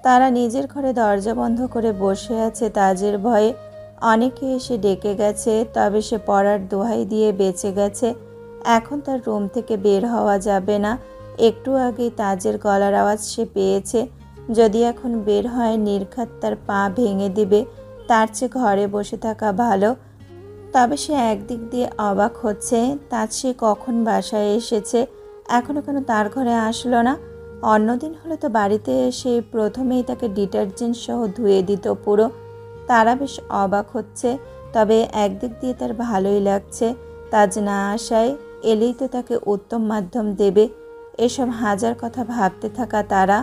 তারা নিজের ঘরে দরজা বন্ধ করে বসে আছে তাজের ভয়ে। অনেকে এসে ডেকে গেছে, তবে সে পড়ার দোহাই দিয়ে বেঁচে গেছে। এখন তার রুম থেকে বের হওয়া যাবে না। একটু আগেই তাজের গলার আওয়াজ সে পেয়েছে। যদি এখন বের হয় নির্ঘাত তার পা ভেঙে দিবে। তার চেয়ে ঘরে বসে থাকা ভালো। তবে সে একদিক দিয়ে অবাক হচ্ছে, তাজ সে কখন বাসায় এসেছে, এখনও কেন তার ঘরে আসলো না। অন্যদিন হলে তো বাড়িতে এসে প্রথমেই তাকে ডিটারজেন্ট সহ ধুয়ে দিত পুরো। তারা বেশ অবাক হচ্ছে, তবে একদিক দিয়ে তার ভালোই লাগছে। তাজ না আসায়, এলেই তো তাকে উত্তম মাধ্যম দেবে। এসব হাজার কথা ভাবতে থাকা তারা।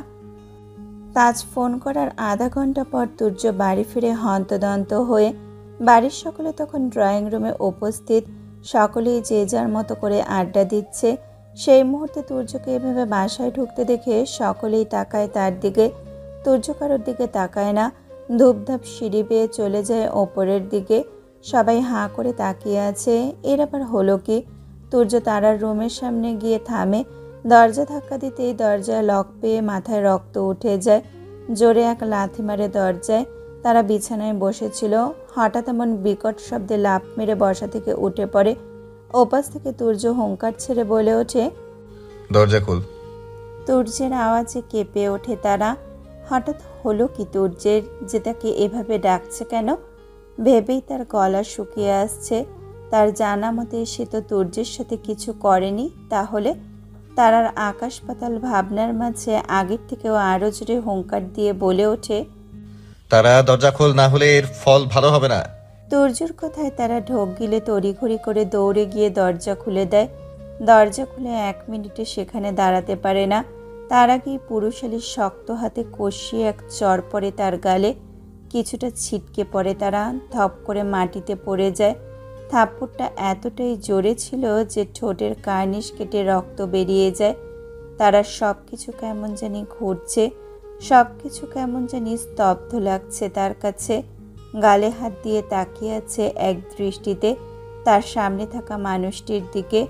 তাজ ফোন করার আধা ঘন্টা পর তুর্য বাড়ি ফিরে হন্তদন্ত হয়ে। বাড়ির সকলে তখন ড্রয়িং রুমে উপস্থিত। সকলেই যে যার মতো করে আড্ডা দিচ্ছে। সেই মুহূর্তে তুর্যকে এভাবে বাসায় ঢুকতে দেখে সকলেই তাকায় তার দিকে। তুর্য কারোর দিকে তাকায় না, ধূপধাপ সিঁড়ি বেয়ে চলে যায় ওপরের দিকে। সবাই হাঁ করে তাকিয়ে আছে। এর আবার হলো কি? তুর্য তারার রুমের সামনে গিয়ে থামে। দরজা ধাক্কা দিতেই দরজায় লক পেয়ে মাথায় রক্ত উঠে যায়। জোরে এক লাথি মারে দরজায়। তারা বিছানায় বসেছিল, হঠাৎ এমন বিকট শব্দে লাফ মেরে বসা থেকে উঠে পড়ে। ওপাশ থেকে তুর্য হুঙ্কার ছেড়ে বলে ওঠে, দরজা খোল। তুর্যের আওয়াজে কেঁপে ওঠে তারা। হঠাৎ হলো কি তুর্যের, যে তাকে এভাবে ডাকছে কেন? ভেবেই তার গলা শুকিয়ে আসছে। তার জানা মতে সে তো তুর্যের সাথে কিছু করেনি। তাহলে তারার আকাশ পাতাল ভাবনার মাঝে আগের থেকেও আরো জোরে হুঙ্কার দিয়ে বলে ওঠে, তারা দরজা খোল, না হলে এর ফল ভালো হবে না। তুর্যর কথায় তারা ঢোক গিলে তড়িঘড়ি করে দৌড়ে গিয়ে দরজা খুলে দেয়। দরজা খুলে 1 মিনিটে সেখানে দাঁড়াতে পারে না। তার আগেই পুরুষালীর শক্ত হাতে কষিয়ে এক চড় পড়ে তার গালে। কিছুটা ছিটকে পড়ে তারা, ধপ করে মাটিতে পড়ে যায়। থাপ্পড়টা এতটাই জোরে ছিল যে ঠোঁটের কার্নিশ কেটে রক্ত বেরিয়ে যায়। তারা সব কিছু কেমন জানি ঘুরছে, সব কিছু কেমন জানি স্তব্ধ লাগছে তার কাছে। গালে হাত দিয়ে তাকিয়ে আছে এক দৃষ্টিতে তার সামনে থাকা মানুষটির দিকে,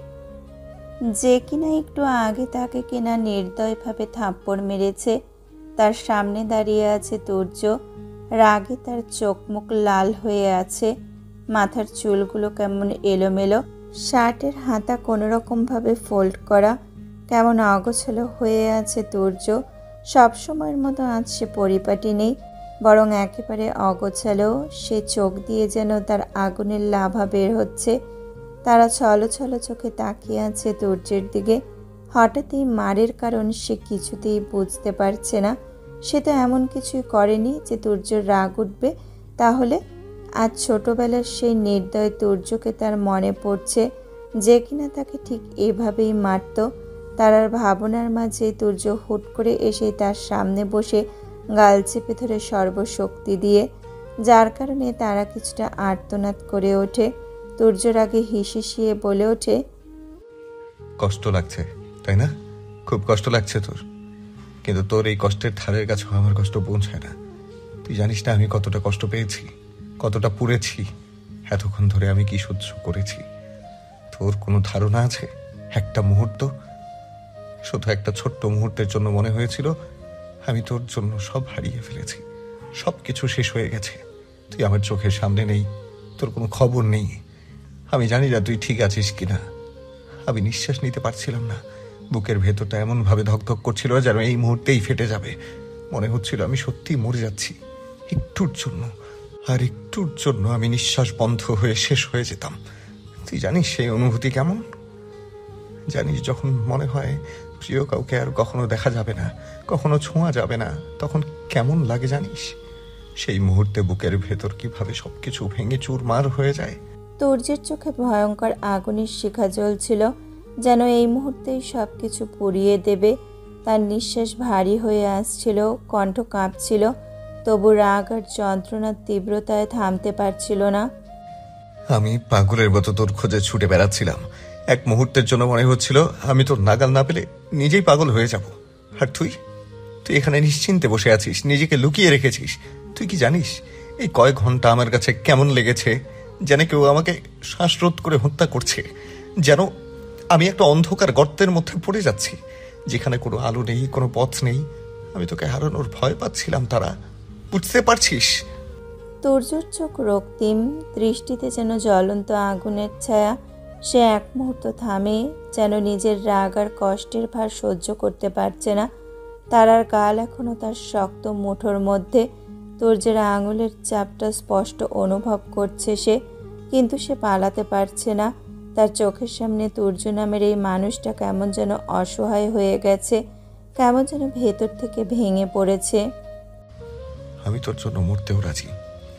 যে কিনা একটু আগে তাকে কিনা নির্দয়ভাবে থাপ্পড় মেরেছে। তার সামনে দাঁড়িয়ে আছে তুর্য। রাগে তার চোখ মুখ লাল হয়ে আছে। মাথার চুলগুলো কেমন এলোমেলো, শার্টের হাতা কোনোরকমভাবে ফোল্ড করা, কেমন অগোছালো হয়ে আছে তুর্য। সবসময়ের মতো আজ সে পরিপাটি নেই, বরং একেবারে অগোছালো। সে চোখ দিয়ে যেন তার আগুনের লাভা বের হচ্ছে। তারা ছলো ছলো চোখে তাকিয়ে আছে তুর্যের দিকে। হঠাৎই মারের কারণ সে কিছুতেই বুঝতে পারছে না। সে তো এমন কিছুই করেনি যে তুর্যর রাগ উঠবে। তাহলে আজ ছোটবেলার সেই নির্দয় তুর্যকে তার মনে পড়ছে, যে কিনা তাকে ঠিক এভাবেই মারত। তারার ভাবনার মাঝে তুর্য হুট করে এসে তার সামনে বসে গাল চেপে ধরে সর্বশক্তি দিয়ে, যার কারণে তারা কিছুটা আর্তনাদ করে ওঠে। তুর্যর আগে হিসিয়ে বলে ওঠে, কষ্ট লাগছে তাই না? খুব কষ্ট লাগছে তোর, কিন্তু তোর এই কষ্টের ধারের কাছেও আমার কষ্ট পৌঁছায় না। তুই জানিস না আমি কতটা কষ্ট পেয়েছি, কতটা পুড়েছি, এতক্ষণ ধরে আমি কি সহ্য করেছি। তোর কোনো ধারণা আছে? একটা মুহূর্ত, শুধু একটা ছোট্ট মুহূর্তের জন্য মনে হয়েছিল আমি তোর জন্য সব হারিয়ে ফেলেছি, সব কিছু শেষ হয়ে গেছে। তুই আমার চোখের সামনে নেই, তোর কোনো খবর নেই। আমি জানি না তুই ঠিক আছিস কিনা। আমি নিঃশ্বাস নিতে পারছিলাম না। বুকের ভেতরটা এমনভাবে ধকধক করছিল যেন এই মুহূর্তেই ফেটে যাবে। মনে হচ্ছিল আমি সত্যিই মরে যাচ্ছি। একটুর জন্য, আর একটুর জন্য আমি নিঃশ্বাস বন্ধ হয়ে শেষ হয়ে যেতাম। তুই জানিস সেই অনুভূতি কেমন? জানিস যখন মনে হয় প্রিয় কাউকে আর কখনো দেখা যাবে না, কখনো ছোঁয়া যাবে না, তখন কেমন লাগে জানিস? সেই মুহূর্তে বুকের ভেতর কিভাবে সবকিছু ভেঙে চুরমার হয়ে যায়। তুর্যের চোখে ভয়ঙ্কর আগুনের শিখা জ্বলছিল, যেন এই মুহূর্তেই সব কিছু পুড়িয়ে দেবে। তার নিঃশ্বাস ভারী হয়ে আসছিল, কণ্ঠ কাঁপছিল, তবু রাগ আর যন্ত্রণার তীব্রতায় থামতে পারছিল না। আমি পাগলের মতো তোর খোঁজে ছুটে বেড়াচ্ছিলাম। এক মুহূর্তের জন্য মনে হচ্ছিল আমি তোর নাগাল না পেলে নিজেই পাগল হয়ে যাব। আর তুই এখানে নিশ্চিন্তে বসে আছিস, নিজেকে লুকিয়ে রেখেছিস। তুই কি জানিস এই কয়েক ঘন্টা আমার কাছে কেমন লেগেছে? যেন কেউ আমাকে শ্বাসরোধ করে হত্যা করছে, যেন আমি একটা অন্ধকার গর্তের মধ্যে পড়ে যাচ্ছি, যেখানে কোনো আলো নেই, কোনো পথ নেই। আমি তোকে হারানোর ভয় পাচ্ছিলাম তারা, বুঝতে পারছিস? তুর্যর চোখ রক্তিম, দৃষ্টিতে যেন জ্বলন্ত আগুনের ছায়া। সে এক মুহূর্ত থামে, যেন নিজের রাগ আর কষ্টের ভার সহ্য করতে পারছে না। তারার গাল এখনো তার শক্ত মুঠোর মধ্যে। তুর্যের আঙুলের চাপটা স্পষ্ট অনুভব করছে সে, কিন্তু সে পালাতে পারছে না। তার চোখের সামনে তুর্য নামের এই মানুষটা কেমন যেন অসহায় হয়ে গেছে, কেমন যেন ভেতর থেকে ভেঙে পড়েছে। আমি তোর জন্য মরতেও রাজি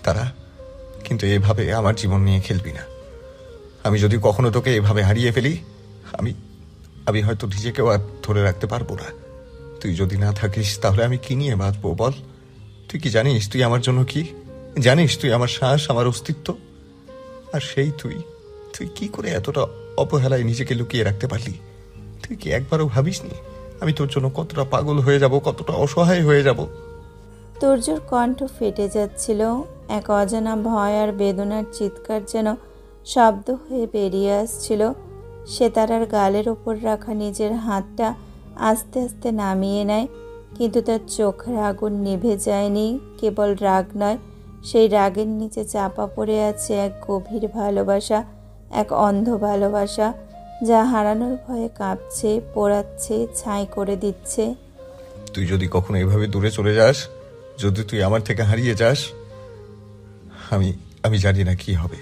তারা, কিন্তু এভাবে আমার জীবন নিয়ে খেলবি না। আমি যদি কখনো তোকে এভাবে হারিয়ে ফেলি, আমি আমি হয়তো নিজেকেও আর ধরে রাখতে পারবো না। তুই যদি না থাকিস তাহলে আমি কি নিয়ে বাঁচবো বল? তুই কি জানিস তুই আমার জন্য কি? জানিস তুই আমার শ্বাস, আমার অস্তিত্ব। আর সেই তুই তুই কি করে এতটা অবহেলায় নিজেকে লুকিয়ে রাখতে পারলি? তুই কি একবারও ভাবিসনি আমি তোর জন্য কতটা পাগল হয়ে যাব, কতটা অসহায় হয়ে যাব? তুর্যর কণ্ঠ ফেটে যাচ্ছিল। এক অজানা ভয় আর বেদনার চিৎকার যেন শব্দ হয়ে বেরিয়ে আসছিল। সে তারার গালের ওপর রাখা নিজের হাতটা আস্তে আস্তে নামিয়ে নেয়, কিন্তু তার চোখের আগুন নিভে যায়নি। কেবল রাগ নয়, সেই রাগের নিচে চাপা পড়ে আছে এক গভীর ভালোবাসা, এক অন্ধ ভালোবাসা, যা হারানোর ভয়ে কাঁপছে, পোড়াচ্ছে, ছাই করে দিচ্ছে। তুই যদি কখনো এভাবে দূরে চলে যাস, যদি তুই আমার থেকে হারিয়ে যাস, আমি আমি জানি না কি হবে।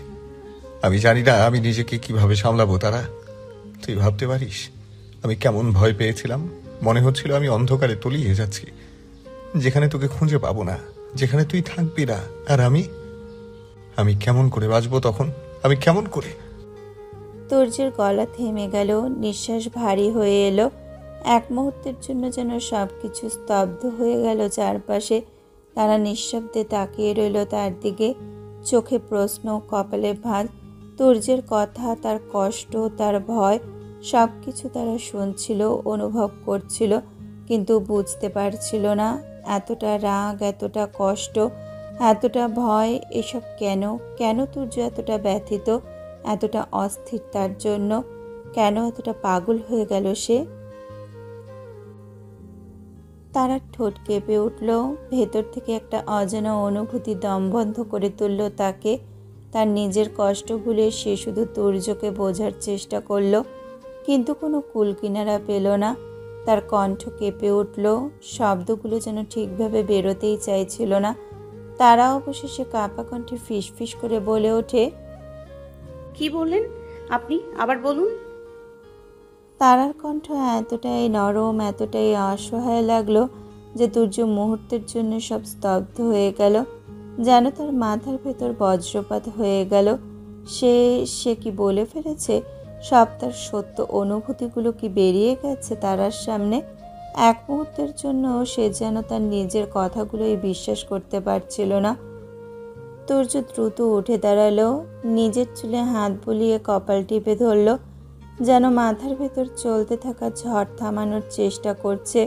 আমি জানি না আমি নিজেকে কিভাবে সামলাবো তারা। তুই ভাবতে পারিস আমি কেমন ভয় পেয়েছিলাম। মনে হচ্ছিল আমি অন্ধকারে তলিয়ে যাচ্ছি, যেখানে তোকে খুঁজে পাবো না, যেখানে তুই থাকবি না। আর আমি কেমন করে বাঁচবো তখন? আমি কেমন করে? তুর্যের গলা থেমে গেল, নিঃশ্বাস ভারী হয়ে এলো। এক মুহূর্তের জন্য যেন সব কিছু স্তব্ধ হয়ে গেল চারপাশে। তারা নিঃশব্দে তাকিয়ে রইল তার দিকে, চোখে প্রশ্ন, কপালে ভাঁজ। তুর্যের কথা, তার কষ্ট, তার ভয়, সব কিছু তারা শুনছিল, অনুভব করছিল, কিন্তু বুঝতে পারছিল না। এতটা রাগ, এতটা কষ্ট, এতটা ভয়, এসব কেন? কেন তুর্য এতটা ব্যথিত, এতটা অস্থির তার জন্য? কেন এতটা পাগল হয়ে গেল সে? তারার ঠোঁট কেঁপে উঠল। ভেতর থেকে একটা অজানা অনুভূতি দমবন্ধ করে তুলল তাকে। তার নিজের কষ্ট ভুলে সে শুধু তুর্যকে বোঝার চেষ্টা করল, কিন্তু কোনো কুলকিনারা পেল না। তার কণ্ঠ কেঁপে উঠল, শব্দগুলো যেন ঠিকভাবে বেরোতেই চাইছিল না। তারা অবশেষে কাঁপা কণ্ঠে ফিসফিস করে বলে ওঠে, কি বললেন আপনি? আবার বলুন। তারার কণ্ঠ এতটাই নরম, এতটাই অসহায় লাগলো যে তুর্য মুহূর্তের জন্য সব স্তব্ধ হয়ে গেল, যেন তার মাথার ভেতর বজ্রপাত হয়ে গেল। সে সে কি বলে ফেলেছে? সব তার সত্য অনুভূতিগুলো কি বেরিয়ে গেছে তারার সামনে? এক মুহূর্তের জন্য সে যেন তার নিজের কথাগুলোই বিশ্বাস করতে পারছিল না। তুর্য দ্রুত উঠে দাঁড়ালো, নিজের চুলে হাত বুলিয়ে কপাল টিপে ধরল, যেন মাথার ভেতর চলতে থাকা ঝড় থামানোর চেষ্টা করছে।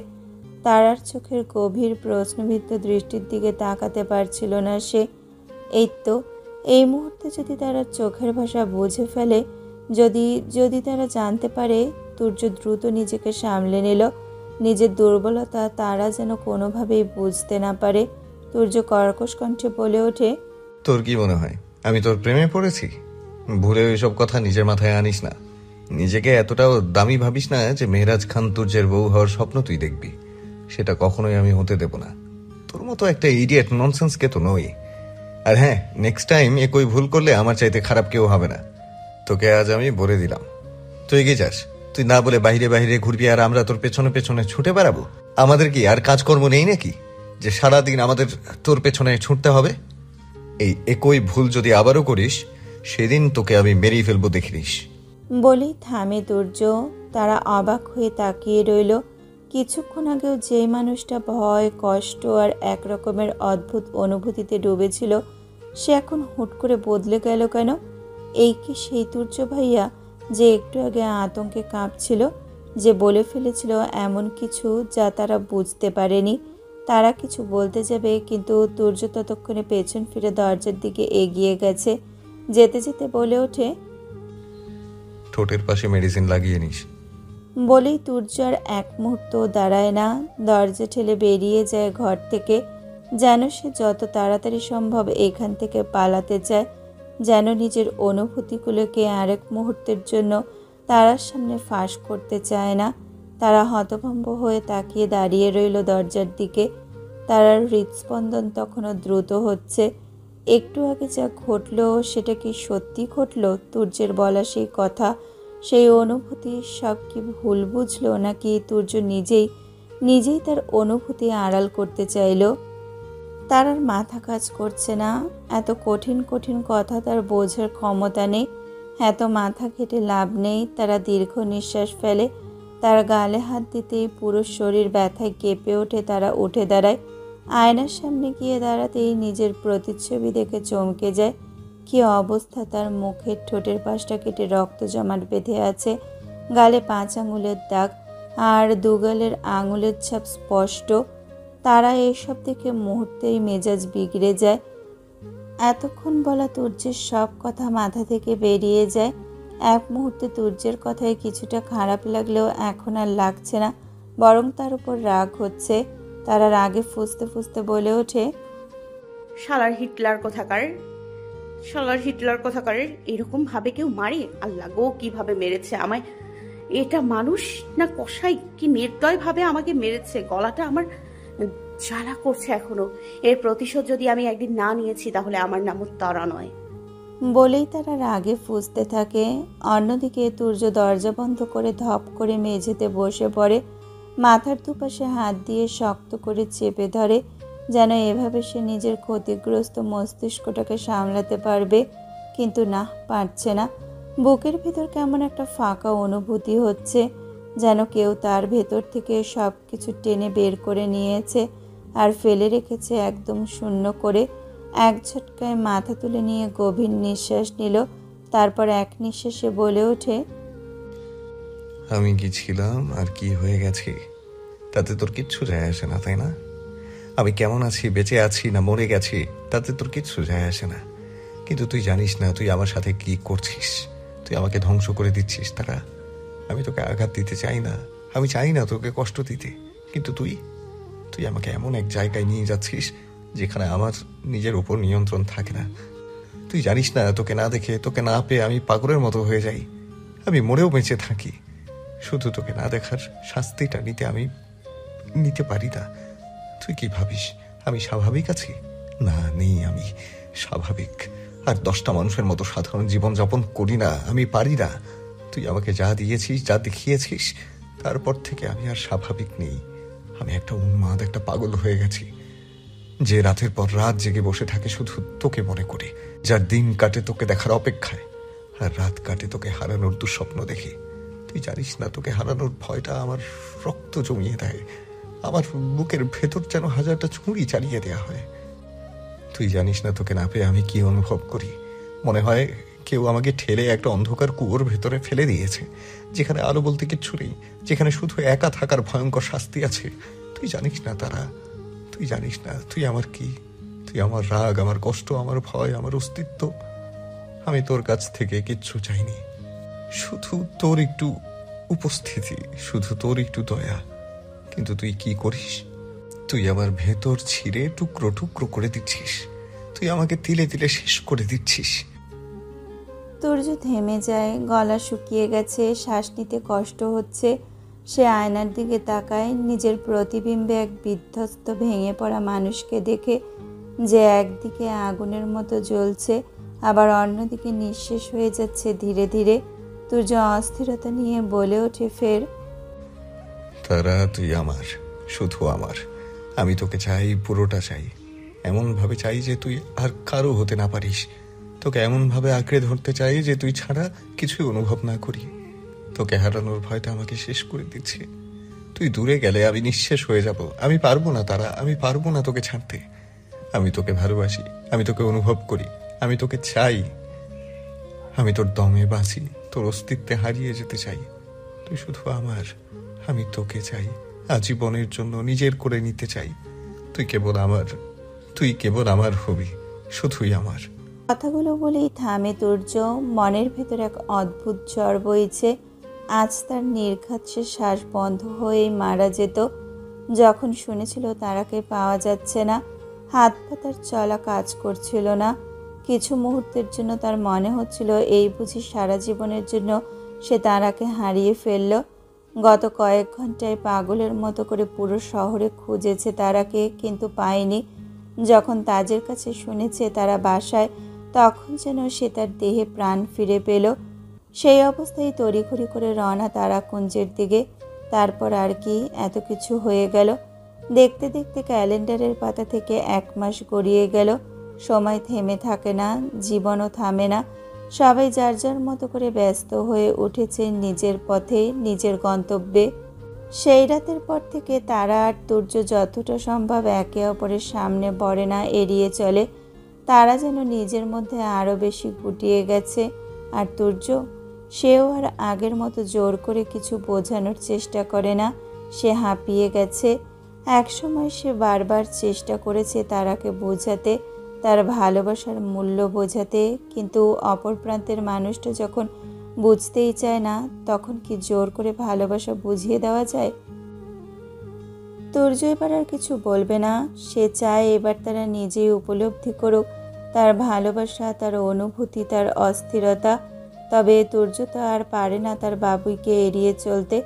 তারার চোখের গভীর প্রশ্নবিদ্ধ দৃষ্টির দিকে তাকাতে পারছিল না সে। এই মুহূর্তে যদি তারা চোখের ভাষা বুঝে ফেলে, যদি যদি তারা জানতে পারে। তুর্য দ্রুত নিজেকে সামলে নিল। নিজের দুর্বলতা তারা যেন কোনোভাবেই বুঝতে না পারে। তুর্য কর্কশ কণ্ঠে বলে ওঠে, তোর কি মনে হয় আমি তোর প্রেমে পড়েছি? ভুলে ওইসব কথা নিজের মাথায় আনিস না। নিজেকে এতটাও দামি ভাবিস না যে মেহরাজ খান তুর্যের বউ হওয়ার স্বপ্ন তুই দেখবি। সেটা কখনোই আমি হতে দেব না। তোর মতো একটা ইডিয়েট ননসেন্সকে তো নই। আর হ্যাঁ, নেক্সট টাইম একই ভুল করলে আমার চাইতে খারাপ কেউ হবে না। তোকে আজ আমি বলে দিলাম। তুই কি চাস তুই না বলে বাইরে বাইরে ঘুরবি আর আমরা তোর পেছনে পেছনে ছুটে বেড়াবো? আমাদের কি আর কাজকর্ম নেই নাকি যে সারাদিন আমাদের তোর পেছনে ছুটতে হবে? এই একই ভুল যদি আবারও করিস, সেদিন তোকে আমি মেরেই ফেলবো, দেখে নিস। বলেই থামে তুর্য। তারা অবাক হয়ে তাকিয়ে রইল। কিছুক্ষণ আগেও যে মানুষটা ভয়, কষ্ট আর এক রকমের অদ্ভুত অনুভূতিতে ডুবেছিল, সে এখন হুট করে বদলে গেল কেন? এই কি সেই তুর্য ভাইয়া যে একটু আগে আতঙ্কে কাঁপছিল, যে বলে ফেলেছিল এমন কিছু যা তারা বুঝতে পারেনি? তারা কিছু বলতে যাবে, কিন্তু তুর্য ততক্ষণে পেছন ফিরে দরজার দিকে এগিয়ে গেছে। যেতে যেতে বলে ওঠে, ঠোঁটের পাশে মেডিসিন লাগিয়ে নিস। বলেই তুর্য আর এক মুহূর্ত দাঁড়ায় না, দরজা ঠেলে বেরিয়ে যায় ঘর থেকে, যেন সে যত তাড়াতাড়ি সম্ভব এখান থেকে পালাতে চায়, যেন নিজের অনুভূতিগুলোকে আরেক মুহূর্তের জন্য তারার সামনে ফাঁস করতে চায় না। তারা হতভম্ব হয়ে তাকিয়ে দাঁড়িয়ে রইল দরজার দিকে। তারার হৃদস্পন্দন তখনও দ্রুত হচ্ছে। একটু আগে যা ঘটল সেটা কি সত্যি ঘটল? তুর্যের বলা সেই কথা, সেই অনুভূতি সব কি ভুল বুঝলো, নাকি তুর্য নিজেই তার অনুভূতি আড়াল করতে চাইল? তার আর মাথা কাজ করছে না। এত কঠিন কঠিন কথা তার বোঝার ক্ষমতা নেই। এত মাথা ঘেটে লাভ নেই। তারা দীর্ঘ নিঃশ্বাস ফেলে। তার গালে হাত দিতেই পুরো শরীর ব্যথায় কেঁপে ওঠে। তারা উঠে দাঁড়ায়। আয়নার সামনে গিয়ে দাঁড়াতেই নিজের প্রতিচ্ছবি দেখে চমকে যায়। কী অবস্থা! তার মুখের ঠোঁটের পাশটা কেটে রক্ত জমাট বেঁধে আছে, গালে 5 আঙুলের দাগ আর দুগালের আঙুলের ছাপ স্পষ্ট। তারা এইসব দেখে মুহূর্তেই মেজাজ বিগড়ে যায়। এতক্ষণ বলা তুর্যের সব কথা মাথা থেকে বেরিয়ে যায়। এক মুহূর্তে তুর্যের কথায় কিছুটা খারাপ লাগলেও এখন আর লাগছে না, বরং তার উপর রাগ হচ্ছে। তারা রাগে ফুঁসতে ফুঁসতে বলে ওঠে, শালার হিটলার কোথাকারের এরকম ভাবে কেউ মারে? আল্লাহ গো, কিভাবে মেরেছে আমায়! এটা মানুষ না কসাই? কি নির্দয় ভাবে আমাকে মেরেছে! গলাটা আমার জ্বালা করছে এখনো। এর প্রতিশোধ যদি আমি একদিন না নিয়েছি তাহলে আমার নামও তারা নয়। বলেই তারা রাগে ফুঁসতে থাকে। অন্যদিকে তুর্য দরজা বন্ধ করে ধপ করে মেঝেতে বসে পড়ে, মাথার দুপাশে হাত দিয়ে শক্ত করে চেপে ধরে, যেন এভাবে সে নিজের ক্ষতিগ্রস্ত মস্তিষ্কটাকে সামলাতে পারবে। কিন্তু না, পারছে না। বুকের ভিতর কেমন একটা ফাঁকা অনুভূতি হচ্ছে, যেন কেউ তার ভেতর থেকে সব কিছু টেনে বের করে নিয়েছে আর ফেলে রেখেছে একদম শূন্য করে। এক ঝটকায় মাথা তুলে নিয়ে গভীর নিঃশ্বাস নিল। তারপর এক নিঃশ্বাসে বলে ওঠে, আমি কি ছিলাম আর কি হয়ে গেছি তাতে তোর কিচ্ছু যায় আসে না, তাই না? আমি কেমন আছি, বেঁচে আছি না মরে গেছি, তাতে তোর কিচ্ছু যায় আসে না। কিন্তু তুই জানিস না তুই আমার সাথে কি করছিস। তুই আমাকে ধ্বংস করে দিচ্ছিস। তারা, আমি তোকে আঘাত দিতে চাই না, আমি চাই না তোকে কষ্ট দিতে, কিন্তু তুই আমাকে এমন এক জায়গায় নিয়ে যাচ্ছিস যেখানে আমার নিজের উপর নিয়ন্ত্রণ থাকে না। তুই জানিস না তোকে না দেখে, তোকে না পেয়ে আমি পাগলের মতো হয়ে যাই। আমি মরেও বেঁচে থাকি, শুধু তোকে না দেখার শাস্তিটা আমি নিতে পারি না। তুই কি ভাবিস আমি স্বাভাবিক আছি? না, নেই আমি স্বাভাবিক। আর 10টা মানুষের মতো সাধারণ জীবনযাপন করি না, আমি পারি না। তুই আমাকে যা দিয়েছিস, যা দেখিয়েছিস, তারপর থেকে আমি আর স্বাভাবিক নেই। আমি একটা উন্মাদ, একটা পাগল হয়ে গেছি, যে রাতের পর রাত জেগে বসে থাকে শুধু তোকে মনে করে, যার দিন কাটে তোকে দেখার অপেক্ষায় আর রাত কাটে তোকে হারানোর দুঃস্বপ্ন দেখে। তুই জানিস না তোকে হারানোর ভয়টা আমার রক্ত জমিয়ে দেয়, আমার বুকের ভেতর যেন 1000টা ছুরি চালিয়ে দেয়া হয়। তুই জানিস না তোকে না পেয়ে আমি কি অনুভব করি। মনে হয় কেউ আমাকে ঠেলে একটা অন্ধকার কুয়োর ভেতরে ফেলে দিয়েছে, যেখানে আলো বলতে কিচ্ছু নেই, যেখানে শুধু একা থাকার ভয়ঙ্কর শাস্তি আছে। তুই জানিস না তারা, তুই জানিস না তুই আমার কি। তুই আমার রাগ, আমার কষ্ট, আমার ভয়, আমার অস্তিত্ব। আমি তোর কাছ থেকে কিচ্ছু চাইনি, শুধু তোর একটু উপস্থিতি, শুধু তোর একটু দয়া। কিন্তু তুই কি করিস? তুই আমার ভেতর ছিঁড়ে টুকরো টুকরো করে দিচ্ছিস। তুই আমাকে তিলে তিলে শেষ করে দিচ্ছিস। তুর্য থেমে যায়, গলা শুকিয়ে গেছে, শ্বাস নিতে কষ্ট হচ্ছে। সে আয়নার দিকে তাকায়, নিজের প্রতিবিম্বে এক বিধ্বস্ত ভেঙে পড়া মানুষকে দেখে, যে একদিকে আগুনের মতো জ্বলছে আবার অন্যদিকে নিঃশেষ হয়ে যাচ্ছে ধীরে ধীরে। তুর্য অস্থিরতা নিয়ে বলে ওঠে ফের, তারা, তুই আমার, শুধু আমার। আমি তোকে চাই, পুরোটা চাই। এমনভাবে চাই যে তুই আর কারো হতে না পারিস। তোকে এমনভাবে আঁকড়ে ধরতে চাই যে তুই ছাড়া কিছুই অনুভব না করি। তোকে হারানোর ভয়টা আমাকে শেষ করে দিচ্ছে। তুই দূরে গেলে আমি নিঃশেষ হয়ে যাব। আমি পারবো না তারা, আমি পারবো না তোকে ছাড়তে। আমি তোকে ভালোবাসি, আমি তোকে অনুভব করি, আমি তোকে চাই। আমি তোর দমে বাঁচি, তোর অস্তিত্বে হারিয়ে যেতে চাই। তুই শুধু আমার, আমি তোকে চাই আজীবনের জন্য, নিজের করে নিতে চাই। তুই কেবল আমার হবি, শুধুই আমার। কথাগুলো বলেই থামে তুর্য। মনের ভেতর এক অদ্ভুত ঝড় বইছে। আজ তার নির্ঘাত সে শ্বাস বন্ধ হয়েই মারা যেত। যখন শুনেছিল তারাকে পাওয়া যাচ্ছে না, হাত পা তার চলা কাজ করছিল না। কিছু মুহূর্তের জন্য তার মনে হচ্ছিল এই বুঝি সারা জীবনের জন্য সে তারাকে হারিয়ে ফেলল। গত কয়েক ঘন্টায় পাগলের মতো করে পুরো শহরে খুঁজেছে তারাকে, কিন্তু পায়নি। যখন তাজের কাছে শুনেছে তারা বাসায়, তখন যেন সে তার দেহে প্রাণ ফিরে পেল। সেই অবস্থায় তড়িঘড়ি করে রওনা তারাকুঞ্জের দিকে। তারপর আর কি, এত কিছু হয়ে গেল। দেখতে দেখতে ক্যালেন্ডারের পাতা থেকে 1 মাস গড়িয়ে গেল। সময় থেমে থাকে না, জীবনও থামে না। সবাই যার যার মতো করে ব্যস্ত হয়ে উঠেছে নিজের পথে, নিজের গন্তব্যে। সেই রাতের পর থেকে তারা আর তুর্য যতটা সম্ভব একে অপরের সামনে পড়ে না, এড়িয়ে চলে। তারা যেন নিজের মধ্যে আরও বেশি গুটিয়ে গেছে। আর তুর্য, সেও আর আগের মতো জোর করে কিছু বোঝানোর চেষ্টা করে না। সে হাঁপিয়ে গেছে। একসময় সে বারবার চেষ্টা করেছে তারাকে বোঝাতে, তার ভালোবাসার মূল্য বোঝাতে, কিন্তু অপর প্রান্তের মানুষটা যখন বুঝতেই চায় না, তখন কি জোর করে ভালোবাসা বুঝিয়ে দেওয়া যায়? তুর্য এবার আর কিছু বলবে না। সে চায় এবার তারা নিজেই উপলব্ধি করুক তার ভালোবাসা, তার অনুভূতি, তার অস্থিরতা। তবে তুর্য তো আর পারে না তার বাবুইকে এড়িয়ে চলতে।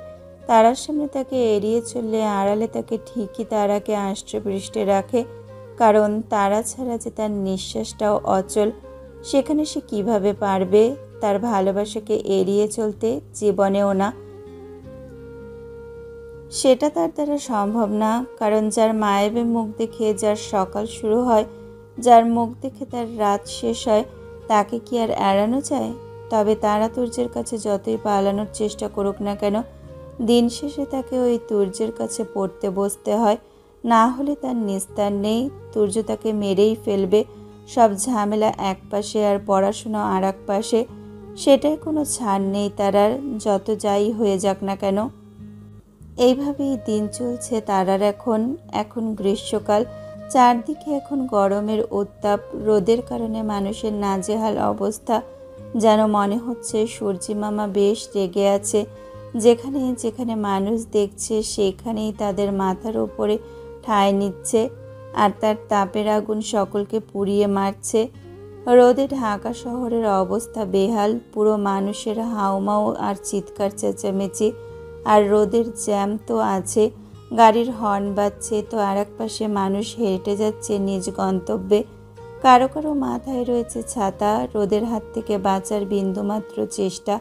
তারার সামনে তাকে এড়িয়ে চললে আড়ালে তাকে ঠিকই তারাকে আষ্টে পৃষ্ঠে রাখে, কারণ তারা ছাড়া যে তার নিঃশ্বাসটাও অচল। সেখানে সে কিভাবে পারবে তার ভালোবাসাকে এড়িয়ে চলতে? জীবনেও না। সেটা তার দ্বারা সম্ভব না, কারণ যার মায়াবী মুখ দেখে যার সকাল শুরু হয়, যার মুখ দেখে তার রাত শেষ হয়, তাকে কি আর এড়ানো যায়? তবে তারা তুর্যের কাছে যতই পালানোর চেষ্টা করুক না কেন, দিন শেষে তাকে ওই তুর্যের কাছে পড়তে বসতে হয়। না হলে তার নিস্তার নেই। তুর্য তাকে মেরেই ফেলবে। সব ঝামেলা এক পাশে আর পড়াশোনা আর এক পাশে। সেটাই কোনো ছাড় নেই তারার, যত যাই হয়ে যাক না কেন। এইভাবেই দিন চলছে তারার। এখন গ্রীষ্মকাল, চারদিকে এখন গরমের উত্তাপ। রোদের কারণে মানুষের নাজেহাল অবস্থা। যেন মনে হচ্ছে সূর্যি মামা বেশ রেগে আছে। যেখানে যেখানে মানুষ দেখছে সেখানেই তাদের মাথার উপরে ঠাঁই নিচ্ছে, আর তার তাপের আগুন সকলকে পুড়িয়ে মারছে। রোদে ঢাকা শহরের অবস্থা বেহাল। পুরো মানুষের হাউমাউ আর চিৎকার চেঁচামেচি। আর রোদের জ্যাম তো আছে, গাড়ির হর্ন বাজছে, তো আর এক পাশে মানুষ হেঁটে যাচ্ছে নিজ গন্তব্যে। কারো কারো মাথায় রয়েছে ছাতা। রোদের হাত থেকে বাঁচার বিন্দুমাত্র চেষ্টা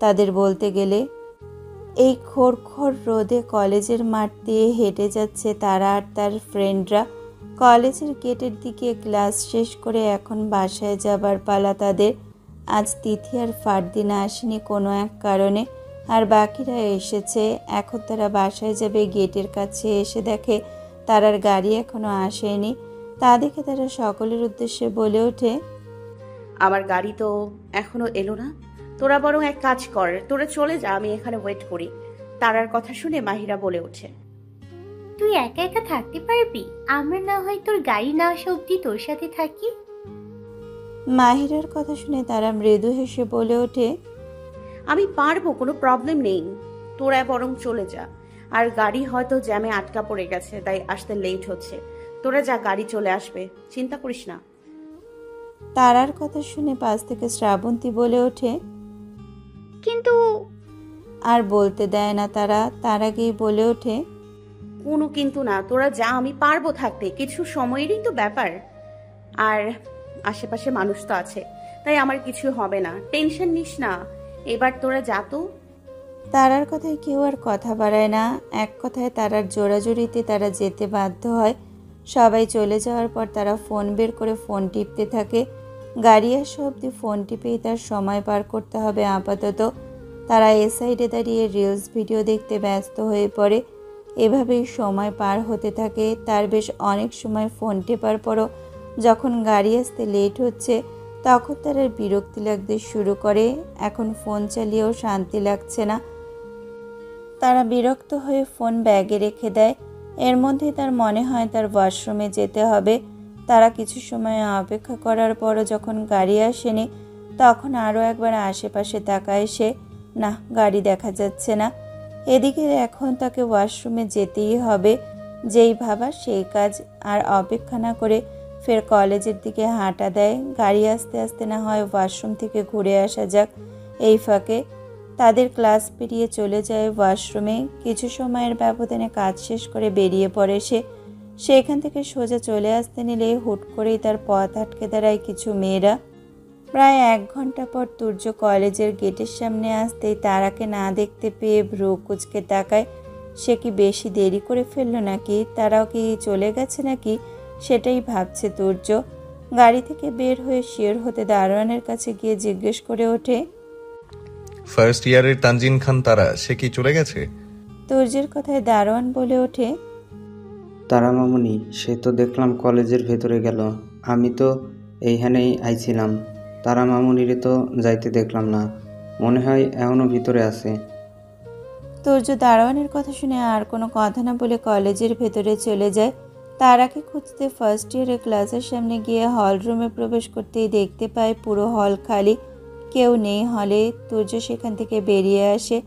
তাদের বলতে গেলে। এই খোর রোদে কলেজের মাঠ দিয়ে হেঁটে যাচ্ছে তারা আর তার ফ্রেন্ডরা। কলেজের গেটের দিকে ক্লাস শেষ করে এখন বাসায় যাবার পালা তাদের। আজ তিথি আর ফারদিনা আসেনি কোনো এক কারণে, আর বাকিরা এসেছে। এখন তারা বাসায় যাবে। গেটের কাছে এসে দেখে তারার গাড়ি এখনো আসেনি। তা দেখে তারা সকলের উদ্দেশ্যে বলে ওঠে, আমার গাড়ি তো এখনো এলো না। তোরা বরং এক কাজ কর, তোরা চলে যা, আমি এখানে ওয়েট করি। তারার কথা শুনে মাহিরা বলে ওঠে, তুই একা একা থাকতে পারবি? আমরা না হয় তোর গাড়ি না আসা অব্দি তোর সাথে থাকি। মাহিরার কথা শুনে তারা মৃদু হেসে বলে ওঠে, আমি পারবো, কোনো প্রবলেম নেই। তোরা বরং চলে যা। আর গাড়ি হয়তো জ্যামে আটকা পড়ে গেছে, তাই আসতে লেট হচ্ছে। তোরা যা, গাড়ি চলে আসবে, চিন্তা করিস না। তারার কথা শুনে পাশ থেকে শ্রাবন্তী বলে ওঠে, কিন্তু আর বলতে দেয় না তারা। তার আগেই বলে ওঠে, কোনো কিন্তু না, তোরা যা, আমি পারবো থাকতে, কিছু সময়েরই তো ব্যাপার। আর আশেপাশে মানুষ তো আছে, তাই আমার কিছু হবে না, টেনশন নিস না। এবার তোরা যা তো। তারার কথায় কেউ আর কথা বাড়ায় না। এক কথায় তারার জোরাজুরিতে তারা যেতে বাধ্য হয়। সবাই চলে যাওয়ার পর তারা ফোন বের করে ফোন টিপতে থাকে। গাড়ি আসা অবধি ফোন টিপেই তার সময় পার করতে হবে আপাতত। তারা এ সাইডে দাঁড়িয়ে রিলস ভিডিও দেখতে ব্যস্ত হয়ে পড়ে। এভাবেই সময় পার হতে থাকে। তার বেশ অনেক সময় ফোন টেপার পরও যখন গাড়ি আসতে লেট হচ্ছে, তখন তারা বিরক্তি লাগতে শুরু করে। এখন ফোন চালিয়েও শান্তি লাগছে না। তারা বিরক্ত হয়ে ফোন ব্যাগে রেখে দেয়। এর মধ্যে তার মনে হয় তার ওয়াশরুমে যেতে হবে। তারা কিছু সময় অপেক্ষা করার পরও যখন গাড়ি আসেনি, তখন আরও একবার আশেপাশে তাকায় সে। না, গাড়ি দেখা যাচ্ছে না। এদিকে এখন তাকে ওয়াশরুমে যেতেই হবে। যেই ভাবা সেই কাজ। আর অপেক্ষা না করে ফের কলেজের দিকে হাঁটা দেয়। গাড়ি আস্তে আস্তে না হয় ওয়াশরুম থেকে ঘুরে আসা যাক। এই ফাঁকে তাদের ক্লাস পেরিয়ে চলে যায় ওয়াশরুমে। কিছু সময়ের ব্যবধানে কাজ শেষ করে বেরিয়ে পড়ে সে। সেখান থেকে সোজা চলে আসতে নিলে হুট করেই তার পথ আটকে দাঁড়ায় কিছু মেয়েরা। প্রায় 1 ঘন্টা পর তুর্য কলেজের গেটের সামনে আসতেই তারাকে না দেখতে পেয়ে ভ্রু কুঁচকে তাকায়। সে কি বেশি দেরি করে ফেললো নাকি? তারাও কি চলে গেছে নাকি? সেটাই ভাবছে তুর্য। গাড়ি থেকে বের হয়ে শিওর হতে দারোয়ানের কাছে গিয়ে জিজ্ঞেস করে ওঠে, ফার্স্ট ইয়ারের তানজিন খান তারা, সে কি চলে গেছে? তুর্যের কথায় দারোয়ান বলে ওঠে, তারা মামুনি, সে তো দেখলাম কলেজের ভেতরে গেল। আমি তো এইখানেই আইছিলাম। তারা মামুনিরে তো যাইতে দেখলাম না, মনে হয় এখনো ভিতরে আছে। তুর্য দারোয়ানের কথা শুনে আর কোনো কথা না বলে কলেজের ভেতরে চলে যায়। তারাকে খুঁজতে ফার্স্ট ইয়ারের ক্লাসের সামনে গিয়ে হল রুমে প্রবেশ করতেই দেখতে পায় পুরো হল খালি, কেউ নেই হলে। তুর্য সেখান থেকে বেরিয়ে আসে।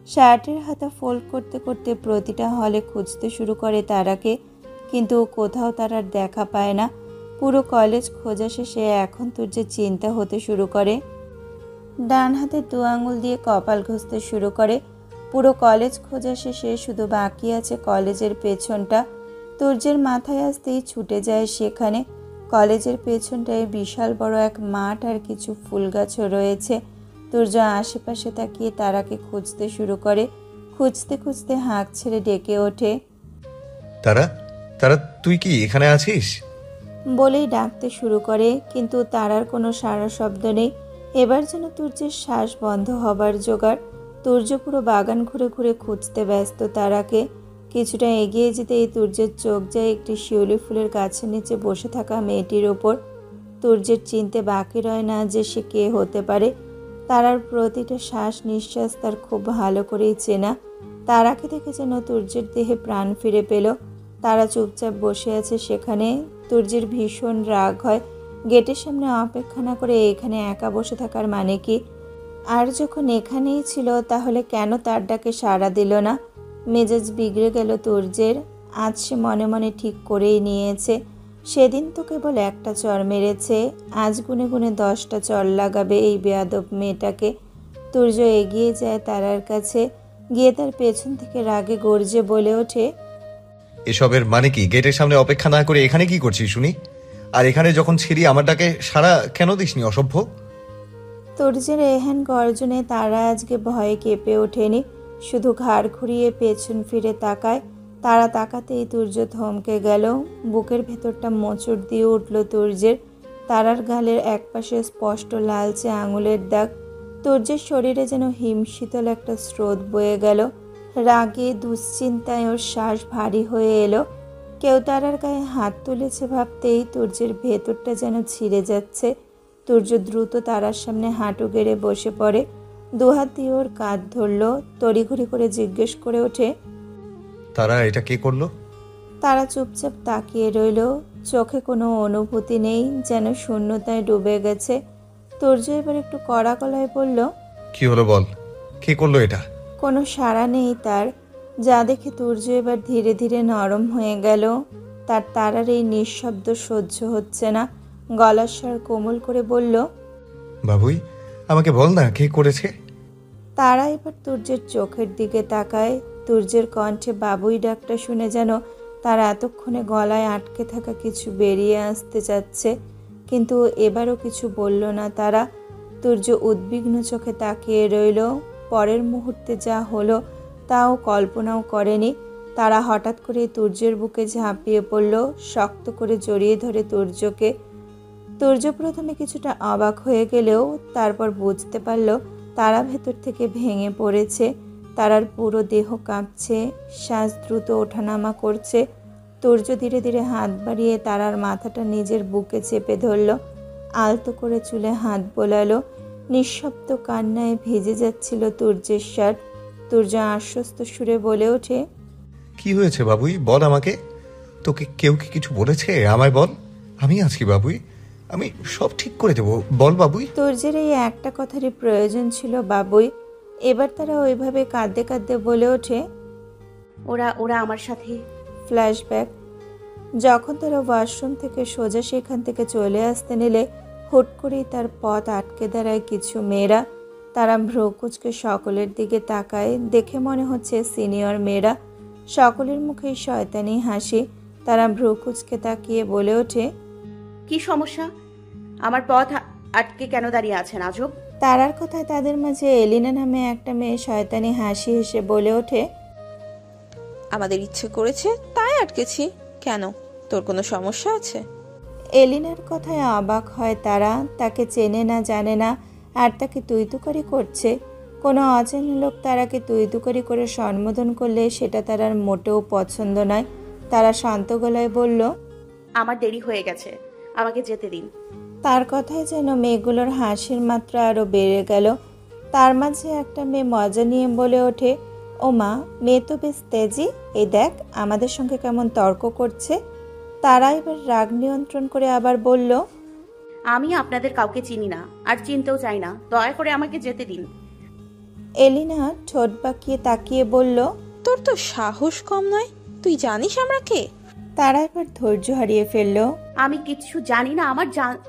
শার্টের হাতা ফোল্ড করতে করতে প্রতিটা হলে খুঁজতে শুরু করে তারাকে, কিন্তু কোথাও তারার দেখা পায় না। পুরো কলেজ খোঁজা শেষে এখন তুর্যের চিন্তা হতে শুরু করে। ডান হাতের 2 আঙুল দিয়ে কপাল ঘষতে শুরু করে। পুরো কলেজ খোঁজা শেষে শুধু বাকি আছে কলেজের পেছনটা। তুর্যের মাথায় আসতেই ছুটে যায় সেখানে। কলেজের পেছনটায় বিশাল বড় এক মাঠ আর কিছু ফুল গাছও রয়েছে। তুর্য আশেপাশে তাকিয়ে তারাকে খুঁজতে শুরু করে। খুঁজতে খুঁজতে হাঁক ছেড়ে ডেকে ওঠে, তারা, তারা তুই কি এখানে আছিস? বলেই ডাকতে শুরু করে, কিন্তু তারার কোনো সাড়া শব্দ নেই। এবার যেন তুর্যের শ্বাস বন্ধ হবার জোগাড়। তুর্য পুরো বাগান ঘুরে ঘুরে খুঁজতে ব্যস্ত তারাকে। কিছুটা এগিয়ে যেতেই তুর্যের চোখ যায় একটি শিউলি ফুলের গাছের নিচে বসে থাকা মেয়েটির ওপর। তুর্যের চিনতে বাকি রয় না যে সে কে হতে পারে। তারার প্রতিটা শ্বাস নিঃশ্বাস তার খুব ভালো করেই চেনা। তারাকে দেখে যেন তুর্যের দেহে প্রাণ ফিরে পেল। তারা চুপচাপ বসে আছে সেখানে। তুর্যের ভীষণ রাগ হয়। গেটের সামনে অপেক্ষা না করে এখানে একা বসে থাকার মানে কি? আর যখন এখানেই ছিল তাহলে কেন তার ডাকে সাড়া দিল না? মেজাজ বিগড়ে গেল তুর্যের। আজ সে মনে মনে ঠিক করেই নিয়েছে, সেদিন তো কেবল একটা চর মেরেছে, আজ গুনে গুনে 10টা চর লাগাবে এই বেয়াদব মেয়েটাকে। তুর্য এগিয়ে যায় তারার কাছে, গিয়ে তার পেছন থেকে রাগে গর্জে বলে ওঠে, এসবের মানে কি? গেটের সামনে অপেক্ষা না করে এখানে কি করছিস শুনি? আর এখানে যখন ছিড়ি আমার ডাকে সারা কেন দিসনি, অসভ্য? তুর্যের এহেন গর্জনে তারা আজকে ভয়ে কেঁপে ওঠেনি, শুধু ঘাড় ঘুরিয়ে পেছন ফিরে তাকায়। তারা তাকাতেই তুর্য থমকে গেল। বুকের ভেতরটা মোচড় দিয়ে উঠল তুর্যের। তারার গালের একপাশে স্পষ্ট লালচে আঙুলের দাগ। তুর্যের শরীরে যেন হিমশীতল একটা স্রোত বয়ে গেল। রাগে দুশ্চিন্তায় ওর শ্বাস ভারী হয়ে এলো। কেউ তারার গায়ে হাত তুলেছে ভাবতেই তুর্যের ভেতরটা যেন ছিঁড়ে যাচ্ছে। তুর্য দ্রুত তারার সামনে হাঁটু গেড়ে বসে পড়ে, দুহাত দিয়ে ওর কাঁধ ধরল। তড়িঘড়ি করে জিজ্ঞেস করে ওঠে, তারা এটা কে করলো? তারা চুপচাপ তাকিয়ে রইল, চোখে কোনো অনুভূতি নেই, যেন শূন্যতায় ডুবে গেছে। তুর্য এবার একটু কড়া গলায় বলল, কি হলো বল, কে করলো এটা? কোনো সাড়া নেই তার। যা দেখে তুর্য এবার ধীরে ধীরে নরম হয়ে গেল। তারার এই নিঃশব্দ সহ্য হচ্ছে না। গলার স্বর কোমল করে বলল, বাবুই, আমাকে বল না কে করেছে? তারা এবার তুর্যের চোখের দিকে তাকায়। তুর্যের কণ্ঠে বাবুই ডাকটা শুনে যেন তার এতক্ষণে গলায় আটকে থাকা কিছু বেরিয়ে আসতে যাচ্ছে, কিন্তু এবারও কিছু বলল না তারা। তুর্য উদ্বিগ্ন চোখে তাকিয়ে রইল। পরের মুহূর্তে যা হলো তাও কল্পনাও করেনি। তারা হঠাৎ করে তুর্যের বুকে ঝাঁপিয়ে পড়ল, শক্ত করে জড়িয়ে ধরে তুর্যকে। তুর্য প্রথমে কিছুটা অবাক হয়ে গেলেও তারপর বুঝতে পারল তারা ভেতর থেকে ভেঙে পড়েছে। তারার পুরো দেহ কাঁপছে, শ্বাস দ্রুত ওঠানামা করছে। তুর্য ধীরে ধীরে হাত বাড়িয়ে তারার মাথাটা নিজের বুকে চেপে ধরল, আলতো করে চুলে হাত বোলালো। নিঃশব্দ কান্নায় ভিজে যাচ্ছিল তুর্যের শার্ট। তুর্য আশ্বস্ত সুরে বলে ওঠে, কি হয়েছে বাবুই, বল আমাকে। তোকে কেউ কি কিছু বলেছে? আমায় বল, আমি আছি বাবুই, আমি সব ঠিক করে দেবো, বল বাবুই। তুর্যের এই একটা কথারই প্রয়োজন ছিল বাবুই। এবার তারা ওইভাবে কাঁদতে কাঁদতে বলে ওঠে। ওরা ওরা আমার সাথে। ফ্ল্যাশব্যাক। যখন তারা ওয়াশরুম থেকে সোজা সেখান থেকে চলে আসতে নিলে হুট করেই তার পথ আটকে দাঁড়ায় কিছু মেয়েরা। তারা ভ্রুকুচকে সকলের দিকে তাকায়, দেখে মনে হচ্ছে সিনিয়র মেয়েরা। সকলের মুখেই শয়তানি হাসি। তারা ভ্রুকুচকে তাকিয়ে বলে ওঠে, কি সমস্যা? আমার পথ আটকে কেন দাঁড়িয়ে আছেন আজব? তারার কথায় তাদের মাঝে এলিনা নামে একটা মেয়ে শয়তানি হাসি হেসে বলে ওঠে, আমাদের ইচ্ছে করেছে তাই আটকেছি। কেন, তোর কোনো সমস্যা আছে? এলিনার কথায় অবাক হয় তারা। তাকে চেনে না, জানে না, আর তাকে তুইতুকারি করছে। কোনো অচেনা লোক তারাকে তুইতুকারি করে সম্বোধন করলে সেটা তারার মোটেও পছন্দ নয়। তারা শান্ত গলায় বলল, আমার দেরি হয়ে গেছে, আমাকে যেতে দিন। তার কথায় যেন মেয়েগুলোর হাসির মাত্রা আরও বেড়ে গেল। তার মাঝে একটা মেয়ে মজা নিয়ে বলে ওঠে, ও মা, মেয়ে তো বেশ তেজি, এই দেখ আমাদের সঙ্গে কেমন তর্ক করছে। তারা এবার রাগ নিয়ন্ত্রণ করে আবার বলল, আমি আপনাদের কাউকে চিনি না, আর চিনতেও চাই না, দয়া করে আমাকে যেতে দিন। এলিনা ঠোঁট বাঁকিয়ে তাকিয়ে বলল, তোর তো সাহস কম নয়, তুই জানিস আমরা কে? তারা এবার ধৈর্য হারিয়ে ফেলল। আমি কিচ্ছু জানি না,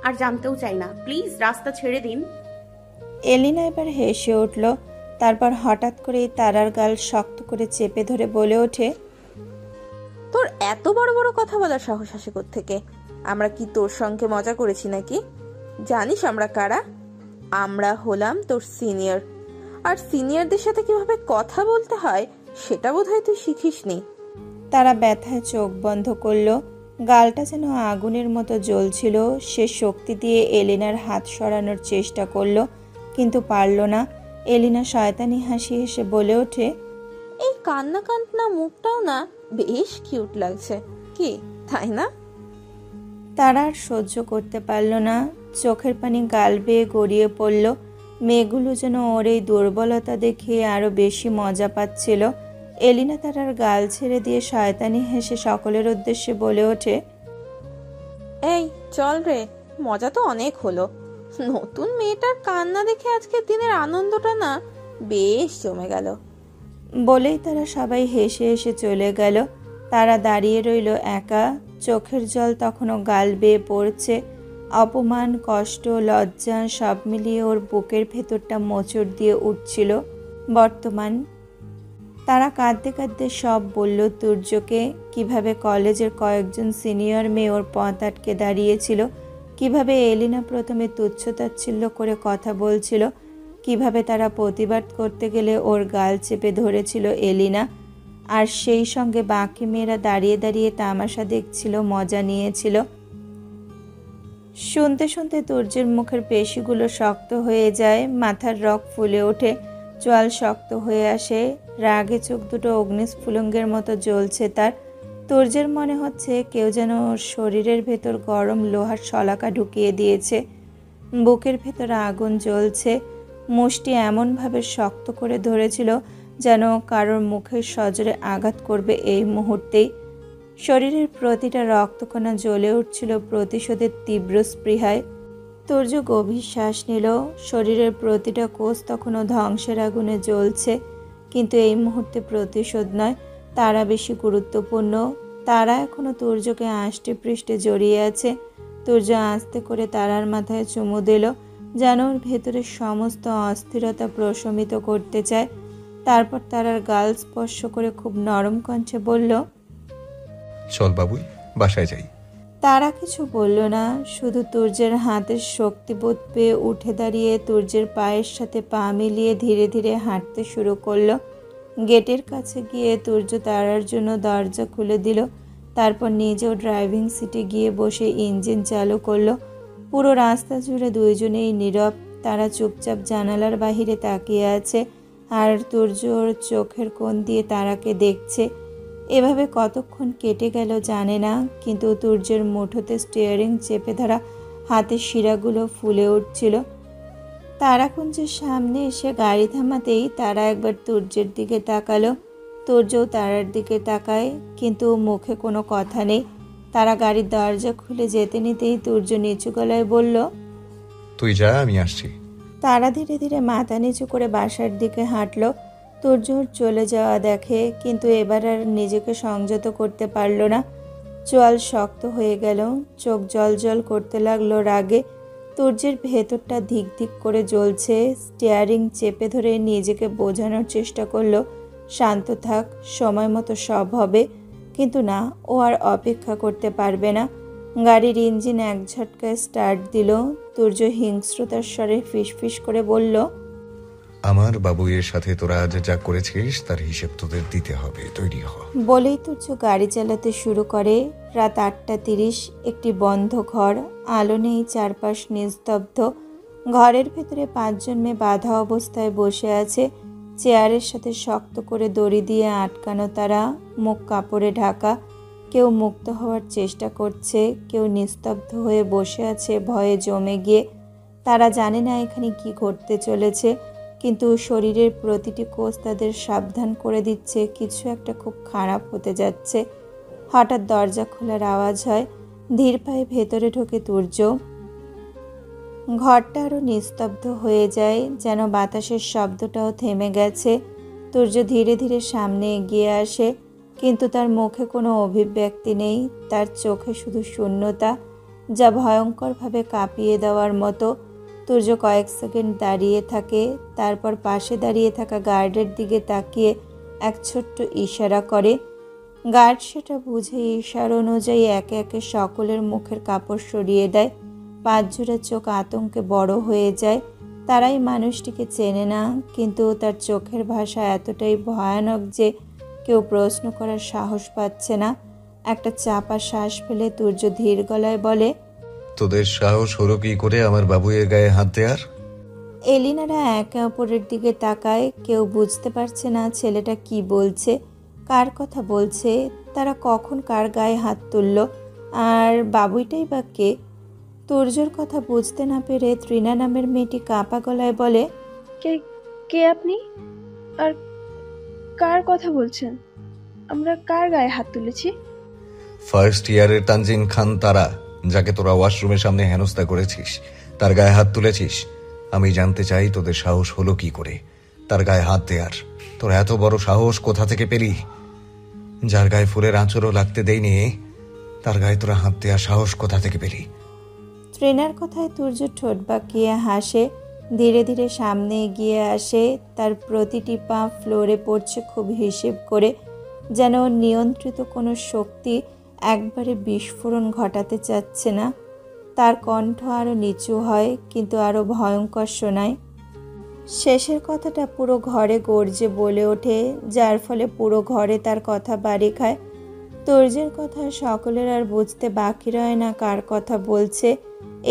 আর জানতেও চাই না, প্লিজ রাস্তা ছেড়ে দিন। এলিনা এবার হেসে উঠল। তারপর হঠাৎ করেই তারার গাল শক্ত করে চেপে ধরে বলে ওঠে, তোর এত বড় বড় কথা বলার সাহস আসে কোত্থেকে? আমরা কি তোর সঙ্গে মজা করেছি নাকি? জানিস আমরা কারা? আমরা হলাম তোর সিনিয়র, আর সিনিয়রদের সাথে কিভাবে কথা বলতে হয় সেটা বোধহয় তুই শিখিসনি। তারা ব্যথায় চোখ বন্ধ করল। গালটা যেন আগুনের মতো জ্বলছিল। সে শক্তি দিয়ে এলিনার হাত সরানোর চেষ্টা করলো, কিন্তু পারল না। এলিনা শয়তানি হাসি হেসে বলে ওঠে, এই কান্না কান্না মুখটাও না বেশ কিউট লাগছে, কি তাই না? তারা আর সহ্য করতে পারল না। চোখের পানি গাল বেয়ে গড়িয়ে পড়ল। মেয়েগুলো যেন ওর এই দুর্বলতা দেখে আরো বেশি মজা পাচ্ছিল। এলিনা তারার গাল ছেড়ে দিয়ে শয়তানি হেসে সকলের উদ্দেশ্যে বলে ওঠে, এই চল রে, মজা তো অনেক হলো। নতুন মেয়েটার কান্না দেখে আজকের দিনের আনন্দটা না বেশ জমে গেল। বলেই তারা সবাই হেসে হেসে চলে গেল। তারা দাঁড়িয়ে রইল একা। চোখের জল তখনও গাল বেয়ে পড়ছে। অপমান, কষ্ট, লজ্জা সব মিলিয়ে ওর বুকের ভেতরটা মোচড় দিয়ে উঠছিল। বর্তমান তারা কাঁদতে কাঁদতে সব বলল তুর্যকে, কিভাবে কলেজের কয়েকজন সিনিয়র মেয়ে ওর পথ আটকে দাঁড়িয়েছিল, কিভাবে এলিনা প্রথমে তুচ্ছ-তাচ্ছিল্য করে কথা বলছিল, কিভাবে তারা প্রতিবাদ করতে গেলে ওর গাল চেপে ধরেছিল এলিনা, আর সেই সঙ্গে বাকি মেয়েরা দাঁড়িয়ে দাঁড়িয়ে তামাশা দেখছিল, মজা নিয়েছিল। শুনতে শুনতে তুর্যের মুখের পেশিগুলো শক্ত হয়ে যায়, মাথার রগ ফুলে ওঠে, চোয়াল শক্ত হয়ে আসে, রাগে চোখ দুটো অগ্নিস্ফুলিঙ্গের মতো জ্বলছে তার। তুর্যের মনে হচ্ছে কেউ যেন ওর শরীরের ভেতর গরম লোহার শলাকা ঢুকিয়ে দিয়েছে। বুকের ভেতর আগুন জ্বলছে। মুষ্টি এমনভাবে শক্ত করে ধরেছিল যেন কারোর মুখের সজোরে আঘাত করবে এই মুহূর্তেই। শরীরের প্রতিটা রক্তকণা জ্বলে উঠছিল প্রতিশোধের তীব্র স্পৃহায়। তুর্য গভীর শ্বাস নিল। শরীরের প্রতিটা কোষ তখনও ধ্বংসের আগুনে জ্বলছে, কিন্তু এই মুহূর্তে প্রতিশোধ নয়, তারা বেশি গুরুত্বপূর্ণ। তারা এখনো তুর্যকে আষ্টে পৃষ্ঠে জড়িয়ে আছে। তুর্য আস্তে করে তারার মাথায় চুমু দিল, যেন ওর ভেতরের সমস্ত অস্থিরতা প্রশমিত করতে চায়। তারপর তারার গাল স্পর্শ করে খুব নরম কণ্ঠে বলল, চল বাবুই, বাসায় যাই। তারা কিছু বলল না, শুধু তুর্যের হাতের শক্তিবোধ পেয়ে উঠে দাঁড়িয়ে তুর্যের পায়ের সাথে পা মিলিয়ে ধীরে ধীরে হাঁটতে শুরু করলো। গেটের কাছে গিয়ে তুর্য তারার জন্য দরজা খুলে দিল। তারপর নিজেও ড্রাইভিং সিটে গিয়ে বসে ইঞ্জিন চালু করলো। পুরো রাস্তা জুড়ে দুইজনেই নীরব। তারা চুপচাপ জানালার বাহিরে তাকিয়ে আছে, আর তুর্য ওর চোখের কোণ দিয়ে তারাকে দেখছে। এভাবে কতক্ষণ কেটে গেল জানে না, কিন্তু তুর্যের মুঠোতে স্টিয়ারিং চেপে ধরা হাতের শিরাগুলো ফুলে উঠছিল। তারাকুঞ্জের সামনে এসে গাড়ি থামাতেই তারা একবার তুর্যের দিকে তাকালো। তুর্যও তারার দিকে তাকায়, কিন্তু মুখে কোনো কথা নেই। তারা গাড়ির দরজা খুলে যেতে নিতেই তুর্য নিচু গলায় বলল, তুই যা, আমি আসছি। তারা ধীরে ধীরে মাথা নিচু করে বাসার দিকে হাঁটলো। তুর্যর চলে যাওয়া দেখে, কিন্তু এবার আর নিজেকে সংযত করতে পারল না। চোয়াল শক্ত হয়ে গেল, চোখ জল জল করতে লাগলো রাগে। তুর্যের ভেতরটা ধিক ধিক করে জ্বলছে। স্টিয়ারিং চেপে ধরে নিজেকে বোঝানোর চেষ্টা করলো, শান্ত থাক, সময় মতো সব হবে। কিন্তু না, ও আর অপেক্ষা করতে পারবে না। গাড়ির ইঞ্জিন এক ঝটকায় স্টার্ট দিল। তুর্য হিংস্রতার স্বরে ফিসফিস করে বলল, আমার বাবুইয়ের সাথে তোরা আজ যা করেছিস তার হিসেব তোদের দিতে হবে, তৈরি হ। বলেই তুর্য গাড়ি চালাতে শুরু করে। রাত 8:30, একটি বন্ধ ঘর, আলো নেই, চারপাশ নিস্তব্ধ। ঘরের ভেতরে 5 জন মেয়ে বাঁধা অবস্থায় বসে আছে। চেয়ারের সাথে শক্ত করে দড়ি দিয়ে আটকানো তারা, মুখ কাপড়ে ঢাকা। কেউ মুক্ত হওয়ার চেষ্টা করছে, কেউ নিস্তব্ধ হয়ে বসে আছে ভয়ে জমে গিয়ে। তারা জানে না এখানে কি ঘটতে চলেছে, কিন্তু শরীরের প্রতিটি কোষ তাদের সাবধান করে দিচ্ছে কিছু একটা খুব খারাপ হতে যাচ্ছে। হঠাৎ দরজা খোলার আওয়াজ হয়। ধীর পায়ে ভেতরে ঢোকে তুর্য। ঘরটা আরও নিস্তব্ধ হয়ে যায়, যেন বাতাসের শব্দটাও থেমে গেছে। তুর্য ধীরে ধীরে সামনে এগিয়ে আসে, কিন্তু তার মুখে কোনো অভিব্যক্তি নেই। তার চোখে শুধু শূন্যতা, যা ভয়ঙ্করভাবে কাঁপিয়ে দেওয়ার মতো। তুর্য কয়েক সেকেন্ড দাঁড়িয়ে থাকে, তারপর পাশে দাঁড়িয়ে থাকা গার্ডের দিকে তাকিয়ে এক ছোট্ট ইশারা করে। গার্ড সেটা বুঝে ইশারা অনুযায়ী একে একে সকলের মুখের কাপড় সরিয়ে দেয়। 5 জোড়া চোখ আতঙ্কে বড় হয়ে যায়। তারাই মানুষটিকে চেনে না, কিন্তু তার চোখের ভাষা এতটাই ভয়ানক যে কেউ প্রশ্ন করার সাহস পাচ্ছে না। একটা চাপা শ্বাস ফেলে তুর্য ধীর গলায় বলে, তোদের সাহস হলো কি করে আমার বাবুইয়ের গায়ে হাত দেওয়ার? এলিনারা একে অপরের দিকে তাকায়। কেউ বুঝতে পারছে না ছেলেটা কি বলছে, কার কথা বলছে, তারা কখন কার গায়ে হাত তুলল, আর বাবুইটাই বা কে। তুর্যর কথা বুঝতে না পেরে তৃণা নামের মেয়েটি কাঁপা গলায় বলে, কে কে আপনি? আর কার কথা বলছেন? আমরা কার গায়ে হাত তুলেছি? ফার্স্ট ইয়ারের তানজিন খান তারা, যাকে তোরা ওয়াশরুমের সামনে হেনস্থা করেছিস, তার গায়ে হাত তুলেছিস। আমি জানতে চাই তোদের সাহস হলো কি করে তার গায়ে হাত দেওয়ার? তোর এত বড় সাহস কোথা থেকে পেলি? যার গায়ে ফুলের আঁচড়ও লাগতে দেয়নি, তার গায়ে তোরা হাত দেওয়ার সাহস কোথা থেকে পেলি? ট্রেনার কথায় তুর্য ঠোঁট বাঁকিয়ে হাসে। ধীরে ধীরে সামনে এগিয়ে আসে। তার প্রতিটি পা ফ্লোরে পড়ছে খুব হিসেব করে, যেন নিয়ন্ত্রিত কোনো শক্তি একবারে বিস্ফোরণ ঘটাতে চাচ্ছে না। তার কণ্ঠ আরও নিচু হয়, কিন্তু আরও ভয়ঙ্কর শোনায়। শেষের কথাটা পুরো ঘরে গর্জে বলে ওঠে, যার ফলে পুরো ঘরে তার কথা বাড়ি খায়। তুর্যের কথা সকলের আর বুঝতে বাকি রয় না কার কথা বলছে।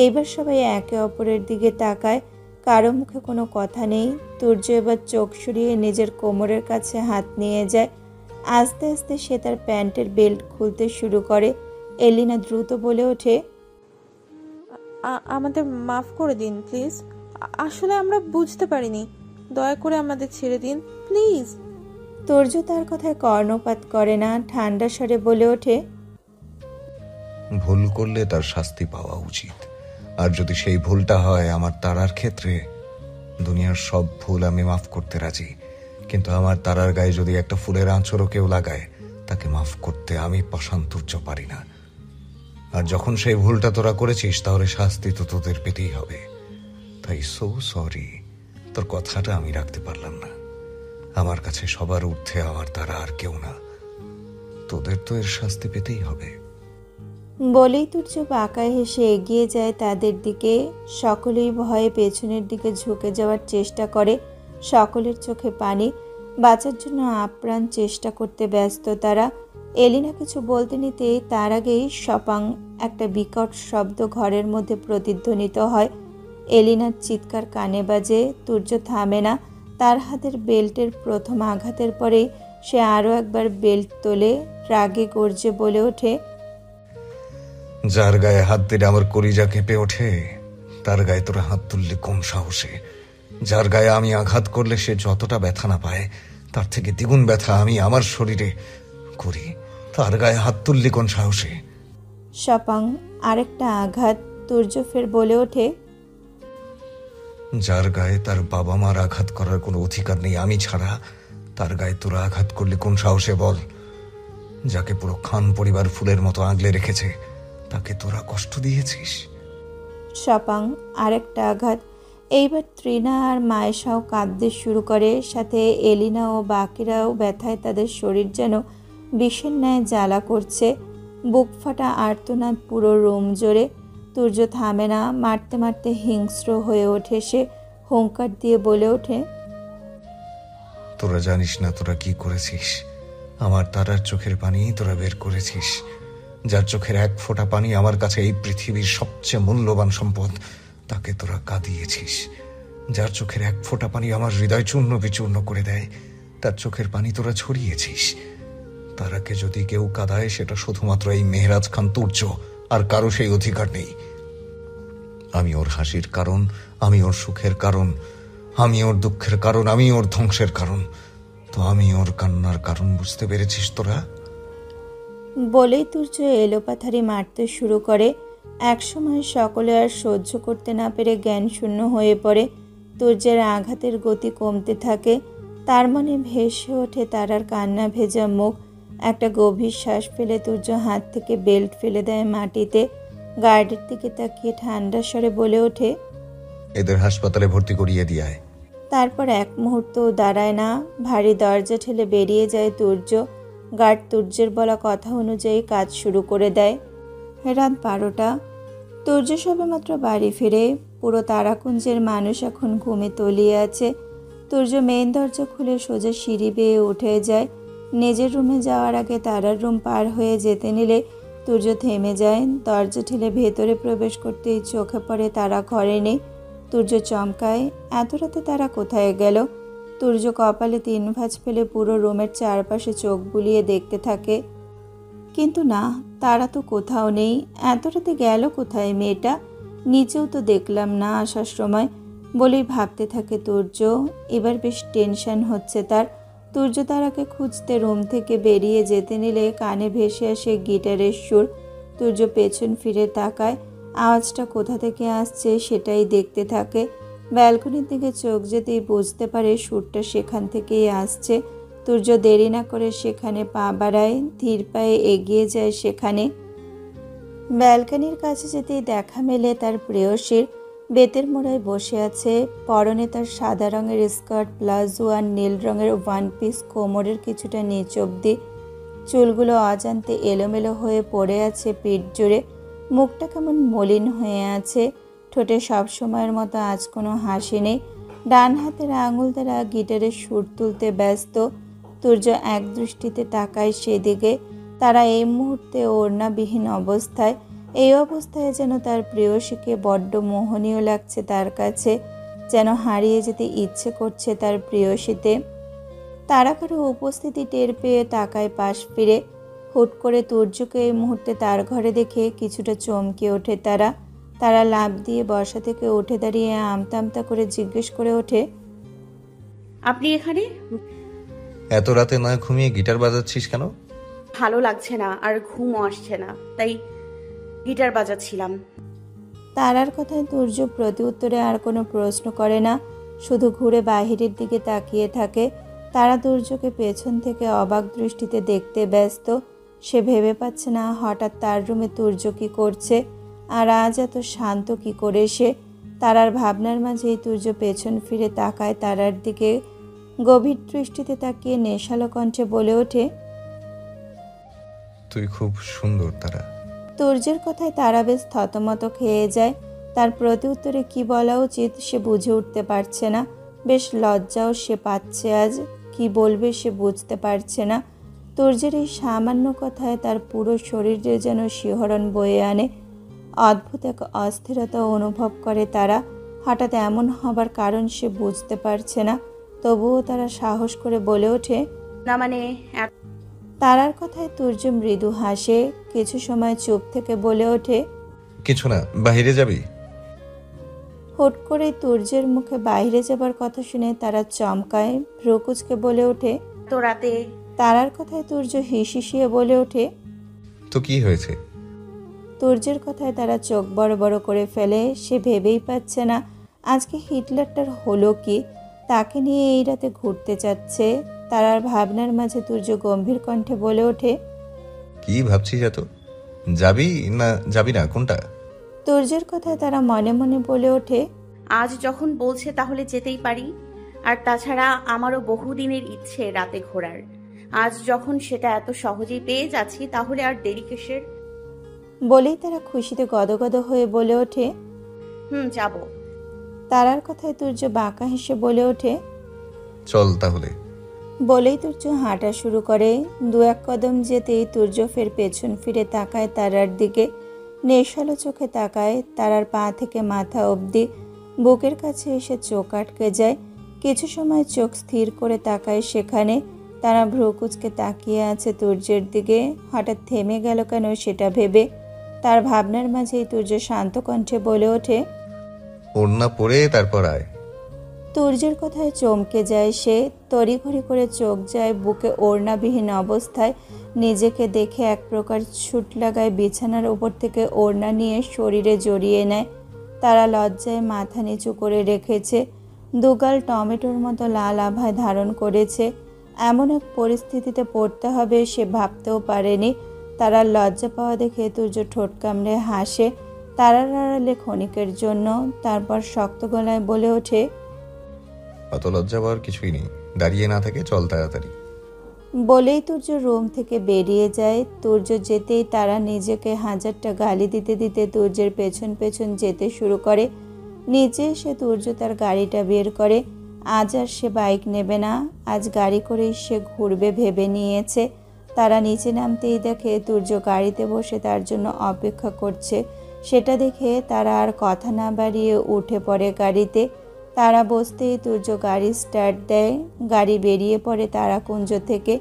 এইবার সবাই একে অপরের দিকে তাকায়, কারো মুখে কোনো কথা নেই। তুর্য এবার চোখ সরিয়ে নিজের কোমরের কাছে হাত নিয়ে যায়। আস্তে আস্তে সে তার প্যান্টের বেল্ট খুলতে শুরু করে। এলিনা দ্রুত বলে ওঠে, আমাদের মাফ করে দিন প্লিজ, আসলে আমরা বুঝতে পারিনি, দয়া করে আমাদের ছেড়ে দিন প্লিজ। তুর্য তার কথায় কর্ণপাত করে না, ঠান্ডা স্বরে বলে ওঠে, ভুল করলে তার শাস্তি পাওয়া উচিত। আর যদি সেই ভুলটা হয় আমার তারার ক্ষেত্রে, দুনিয়ার সব ভুল আমি মাফ করতে রাজি, কিন্তু আমার তারার গায়ে যদি একটা ফুলের আঁচড়ও কেউ লাগায়, তাকে মাফ করতে আমি প্রশান্তুর্য পারি না। আর যখন সেই ভুলটা তোরা করেছিস, তাহলে শাস্তি তো তোদের পেতেই হবে। তাই সো সরি, তোর কথাটা আমি রাখতে পারলাম না। আমার কাছে সবার ঊর্ধ্বে আমার তারা আর কেউ না। তোদের তো এর শাস্তি পেতেই হবে। বলেই তুর্য বাঁকায় হেসে এগিয়ে যায় তাদের দিকে। সকলেই ভয়ে পেছনের দিকে ঝুঁকে যাওয়ার চেষ্টা করে। সকলের চোখে পানি। বাঁচার জন্য আপ্রাণ চেষ্টা করতে ব্যস্ত তারা। এলিনা কিছু বলতে নিতেই তার আগেই সপাং একটা বিকট শব্দ ঘরের মধ্যে প্রতিধ্বনিত হয়। এলিনার চিৎকার কানে বাজে। তুর্য থামে না। তার হাতের বেল্টের প্রথম আঘাতের পরেই সে আরও একবার বেল্ট তোলে। রাগে গর্জে বলে ওঠে, যার গায়ে হাত দিলে আমার কলিজা কেঁপে ওঠে, তার গায়ে তোরা হাত তুললে কোন সাহসে? যার গায়ে আমি আঘাত করলে সে যতটা ব্যথা না পায়, তার থেকে দ্বিগুণ ব্যথা আমি আমার শরীরে করি, তার গায়ে হাত তুললে কোন সাহসে? সপাং আরেকটা আঘাত। তুর্য ফের বলে ওঠে, যার গায়ে তার বাবা মার আঘাত করার কোনো অধিকার নেই আমি ছাড়া, তার গায়ে তোরা আঘাত করলে কোন সাহসে বল? যাকে পুরো খান পরিবার ফুলের মতো আগলে রেখেছে তাকে তোরা কষ্ট দিয়েছিস। সপাং আরেকটা আঘাত। এইবার তৃণা আর মায়েশাও কাঁদতে শুরু করে, সাথে এলিনা ও বাকিরাও ব্যথায় তাদের শরীর যেন বিষের ন্যায় জ্বালা করছে। বুক ফাটা আর্তনাদ পুরো রুম জোরে। তুর্য থামে না, মারতে মারতে হিংস্র হয়ে ওঠে সে। হুঙ্কার দিয়ে বলে ওঠে, তোরা জানিস না তোরা কি করেছিস। আমার তারার চোখের পানি তোরা বের করেছিস, যার চোখের এক ফোঁটা পানি আমার কাছে এই পৃথিবীর সবচেয়ে মূল্যবান সম্পদ, তাকে তোরা কাঁদিয়েছিস। যার চোখের এক ফোঁটা পানি আমার হৃদয় চূর্ণ বিচূর্ণ করে দেয়, তার চোখের পানি তোরা ছড়িয়েছিস। তারাকে যদি কেউ কাঁদায় সেটা শুধুমাত্র এই মেহরাজ খান তুর্য, আর কারো সেই অধিকার নেই। আমি ওর হাসির কারণ, আমি ওর সুখের কারণ, আমি ওর দুঃখের কারণ, আমি ওর ধ্বংসের কারণ। তো আমি ওর কান্নার কারণ বুঝতে পেরেছিস তোরা? বলেই তুর্য এলোপাথারি মারতে শুরু করে। একসময় সকলে আর সহ্য করতে না পেরে জ্ঞান শূন্য হয়ে পড়ে। তুর্যের আঘাতের গতি কমতে থাকে। তার মনে ভেসে ওঠে তারার কান্না ভেজা মুখ। একটা গভীর শ্বাস ফেলে তুর্য হাত থেকে বেল্ট ফেলে দেয় মাটিতে। গার্ডের দিকে তাকিয়ে ঠান্ডা স্বরে বলে ওঠে, এদের হাসপাতালে ভর্তি করিয়ে দিয়ে আয়। তারপর এক মুহূর্তও দাঁড়ায় না, ভারী দরজা ঠেলে বেরিয়ে যায় তুর্য। গার্ড তুর্যের বলা কথা অনুযায়ী কাজ শুরু করে দেয়। রাত 12টা। তুর্য সবেমাত্র বাড়ি ফিরে। পুরো তারাকুঞ্জের মানুষ এখন ঘুমে তলিয়ে আছে। তুর্য মেইন দরজা খুলে সোজা সিঁড়ি বেয়ে উঠে যায়। নিজের রুমে যাওয়ার আগে তারার রুম পার হয়ে যেতে নিলে তুর্য থেমে যায়। দরজা ঠেলে ভেতরে প্রবেশ করতেই চোখে পড়ে তারা ঘরে নেই। তুর্য চমকায়, এত রাতে তারা কোথায় গেল? তুর্য কপালে 3 ভাঁজ ফেলে পুরো রুমের চারপাশে চোখ বুলিয়ে দেখতে থাকে, কিন্তু না, তারা তো কোথাও নেই। এত রাতে গেল কোথায় মেয়েটা? নিচেও তো দেখলাম না আসার সময় বলেই ভাবতে থাকে তুর্য। এবার বেশ টেনশন হচ্ছে তার। তুর্য তারাকে খুঁজতে রুম থেকে বেরিয়ে যেতে নিলে কানে ভেসে আসে গিটারের সুর। তুর্য পেছন ফিরে তাকায়, আওয়াজটা কোথা থেকে আসছে সেটাই দেখতে থাকে। ব্যালকনির দিকে চোখ যেতেই বুঝতে পারে সুরটা সেখান থেকেই আসছে। তুর্য দেরি না করে সেখানে পা বাড়ায়, ধীর পায়ে এগিয়ে যায় সেখানে। ব্যালকনির কাছে যেতেই দেখা মেলে তার প্রেয়সীর। বেতের মোড়ায় বসে আছে, পরনে তার সাদা রঙের স্কার্ট, প্লাজো আর নীল রঙের ওয়ান পিস, কোমরের কিছুটা নিচ অব্দি। চুলগুলো অজান্তে এলোমেলো হয়ে পড়ে আছে পিঠ জুড়ে। মুখটা কেমন মলিন হয়ে আছে। ঠোঁটে সবসময়ের মতো আজ কোনো হাসি নেই। ডান হাতের আঙুল দ্বারা গিটারের সুর তুলতে ব্যস্ত। তুর্য এক দৃষ্টিতে তাকায় সেদিকে। তারা এই মুহূর্তে ওড়নাবিহীন অবস্থায়। এই অবস্থায় যেন তার প্রেয়সীকে বড্ড মোহনীয় লাগছে তার কাছে, যেন হারিয়ে যেতে ইচ্ছে করছে তার প্রেয়সীতে। তারা কারো উপস্থিতি টের পেয়ে তাকায় পাশ ফিরে। হুট করে তুর্যকে এই মুহূর্তে তার ঘরে দেখে কিছুটা চমকে ওঠে তারা। তারা লাফ দিয়ে বসা থেকে উঠে দাঁড়িয়ে আমতা আমতা করে জিজ্ঞেস করে ওঠে, আপনি এখানে? এত রাতে না ঘুমিয়ে গিটার বাজাচ্ছিস কেন? ভালো লাগছে না আর ঘুমও আসছে না, তাই গিটার বাজাচ্ছিলাম। তারার কথায় তুর্য প্রতি উত্তরে আর কোনো প্রশ্ন করে না, শুধু ঘুরে বাহিরের দিকে তাকিয়ে থাকে। তারা তুর্যকে পেছন থেকে অবাক দৃষ্টিতে দেখতে ব্যস্ত। সে ভেবে পাচ্ছে না হঠাৎ তার রুমে তুর্য কি করছে, আর আজ এত শান্ত কি করে সে। তারার ভাবনার মাঝেই তুর্য পেছন ফিরে তাকায় তারার দিকে। গভীর দৃষ্টিতে তাকিয়ে নেশালো কণ্ঠে বলে ওঠে, তুই খুব সুন্দর তারা। তুর্যের কথায় তারা বেশ থতমত খেয়ে যায়। তার প্রতি উত্তরে কি বলা উচিত সে বুঝে উঠতে পারছে না। বেশ লজ্জাও সে পাচ্ছে আজ। কি বলবে সে বুঝতে পারছে না। তুর্যের এই সামান্য কথায় তার পুরো শরীরে যেন শিহরণ বয়ে আনে। অদ্ভুত এক অস্থিরতা অনুভব করে তারা। হঠাৎ এমন হবার কারণ সে বুঝতে পারছে না। তবুও তারা সাহস করে বলে ওঠে, না মানে তারার কথায় তুর্য মৃদু হাসে। কিছু সময় চুপ থেকে বলে ওঠে, কিছু না, বাইরে যাবি? হুট করে তুর্যের মুখে বাইরে যাবার কথা শুনে তারা চমকায়, ভ্রুকুচকে বলে ওঠে। তো রাতে তারার কথায় তুর্য হিসিয়ে বলে ওঠে। তো কি হয়েছে? তুর্যের কথায় তারা চোখ বড় বড় করে ফেলে। সে ভেবেই পাচ্ছে না আজকে হিটলারটার হলো কি, তাকে নিয়ে এই রাতে ঘুরতে যাচ্ছে। তারার ভাবনার মাঝে তুর্য গম্ভীর কণ্ঠে বলে ওঠে, কি ভাবছিস এত? যাবি না যাবি না, কোনটা? তুর্যের কথায় তারা মনে মনে বলে ওঠে, আজ যখন বলছে তাহলে যেতেই পারি। আর তাছাড়া আমারও বহুদিনের ইচ্ছে রাতে ঘোরার। আজ যখন সেটা এত সহজেই পেয়ে যাচ্ছি তাহলে আর দেরি কিসের? বলেই তারা খুশিতে গদগদ হয়ে বলে ওঠে। যাব। তারার কথায় তুর্য বাঁকা হেসে বলে ওঠে। চল তাহলে। বলেই তুর্য হাঁটা শুরু করে। দু এক কদম যেতেই তুর্য ফের পেছন ফিরে তাকায় তারার দিকে। নেশালো চোখে তাকায় তারার পা থেকে মাথা অবধি। বুকের কাছে এসে চোখ আটকে যায়। কিছু সময় চোখ স্থির করে তাকায় সেখানে। তারা ভ্রু কুঁচকে তাকিয়ে আছে তুর্যের দিকে। হঠাৎ থেমে গেল কেন সেটা ভেবে তার ভাবনার মাঝেই তুর্য শান্ত কণ্ঠে বলে ওঠে, ওড়না পরে তারপর আয়। তুর্যের কথায় চমকে যায় সে। তড়িঘড়ি করে চোখ যায় বুকে ওড়নাবিহীন অবস্থায়। নিজেকে দেখে এক প্রকার ছুট লাগায়, বিছানার উপর থেকে ওড়না নিয়ে শরীরে জড়িয়ে নেয়। তারা লজ্জায় মাথা নিচু করে রেখেছে। দুগাল টমেটোর মতো লাল আভায় ধারণ করেছে। এমন এক পরিস্থিতিতে পড়তে হবে সে ভাবতেও পারেনি। তারার লজ্জা পাওয়া দেখে তুর্য ঠোঁট কামড়ে হাসে তারার আড়ালে ক্ষণিকের জন্য। তারপর শক্ত গলায় বলে ওঠে, অত লজ্জা পাওয়ার কিছুই নেই, দাঁড়িয়ে না থেকে চল তাড়াতাড়ি। বলেই তুর্য রুম থেকে বেরিয়ে যায়। তুর্য যেতেই তারা নিজেকে হাজারটা গালি দিতে দিতে তুর্যের পেছন পেছন যেতে শুরু করে। নিচে এসে তুর্য তার গাড়িটা বের করে। আজ আর সে বাইক নেবে না, আজ গাড়ি করেই সে ঘুরবে ভেবে নিয়েছে। তারা নিচে নামতেই দেখে তুর্য গাড়িতে বসে তার জন্য অপেক্ষা করছে। সেটা দেখে তারা আর কথা না বাড়িয়ে উঠে পড়ে গাড়িতে। তারা বসতেই তুর্য গাড়ি স্টার্ট দেয়। গাড়ি বেরিয়ে পড়ে তারাকুঞ্জ থেকে।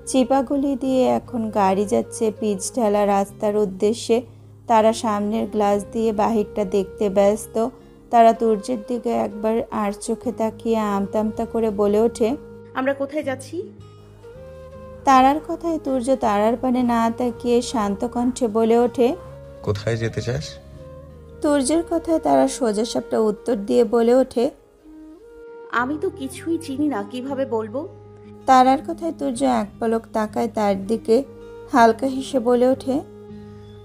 চিপাগুলি দিয়ে এখন গাড়ি যাচ্ছে পিচ ঢালা রাস্তার উদ্দেশ্যে। তারা সামনের গ্লাস দিয়ে বাহিরটা দেখতে ব্যস্ত। তারা তুর্যের দিকে একবার আর চোখে তাকিয়ে আমতা করে বলে ওঠে, আমরা কোথায় যাচ্ছি? তারার কথায় তুর্য তারার পানে না তাকিয়ে শান্ত কণ্ঠে বলে ওঠে, কোথায় যেতে চাস? তুর্যের কথায় তারা সোজাসাপটা উত্তর দিয়ে বলে ওঠে, আমি তো কিছুই চিনি না, কিভাবে বলবো? তারার কথায় তুর্য এক পলক তাকায় তার দিকে, হালকা হেসে বলে ওঠে,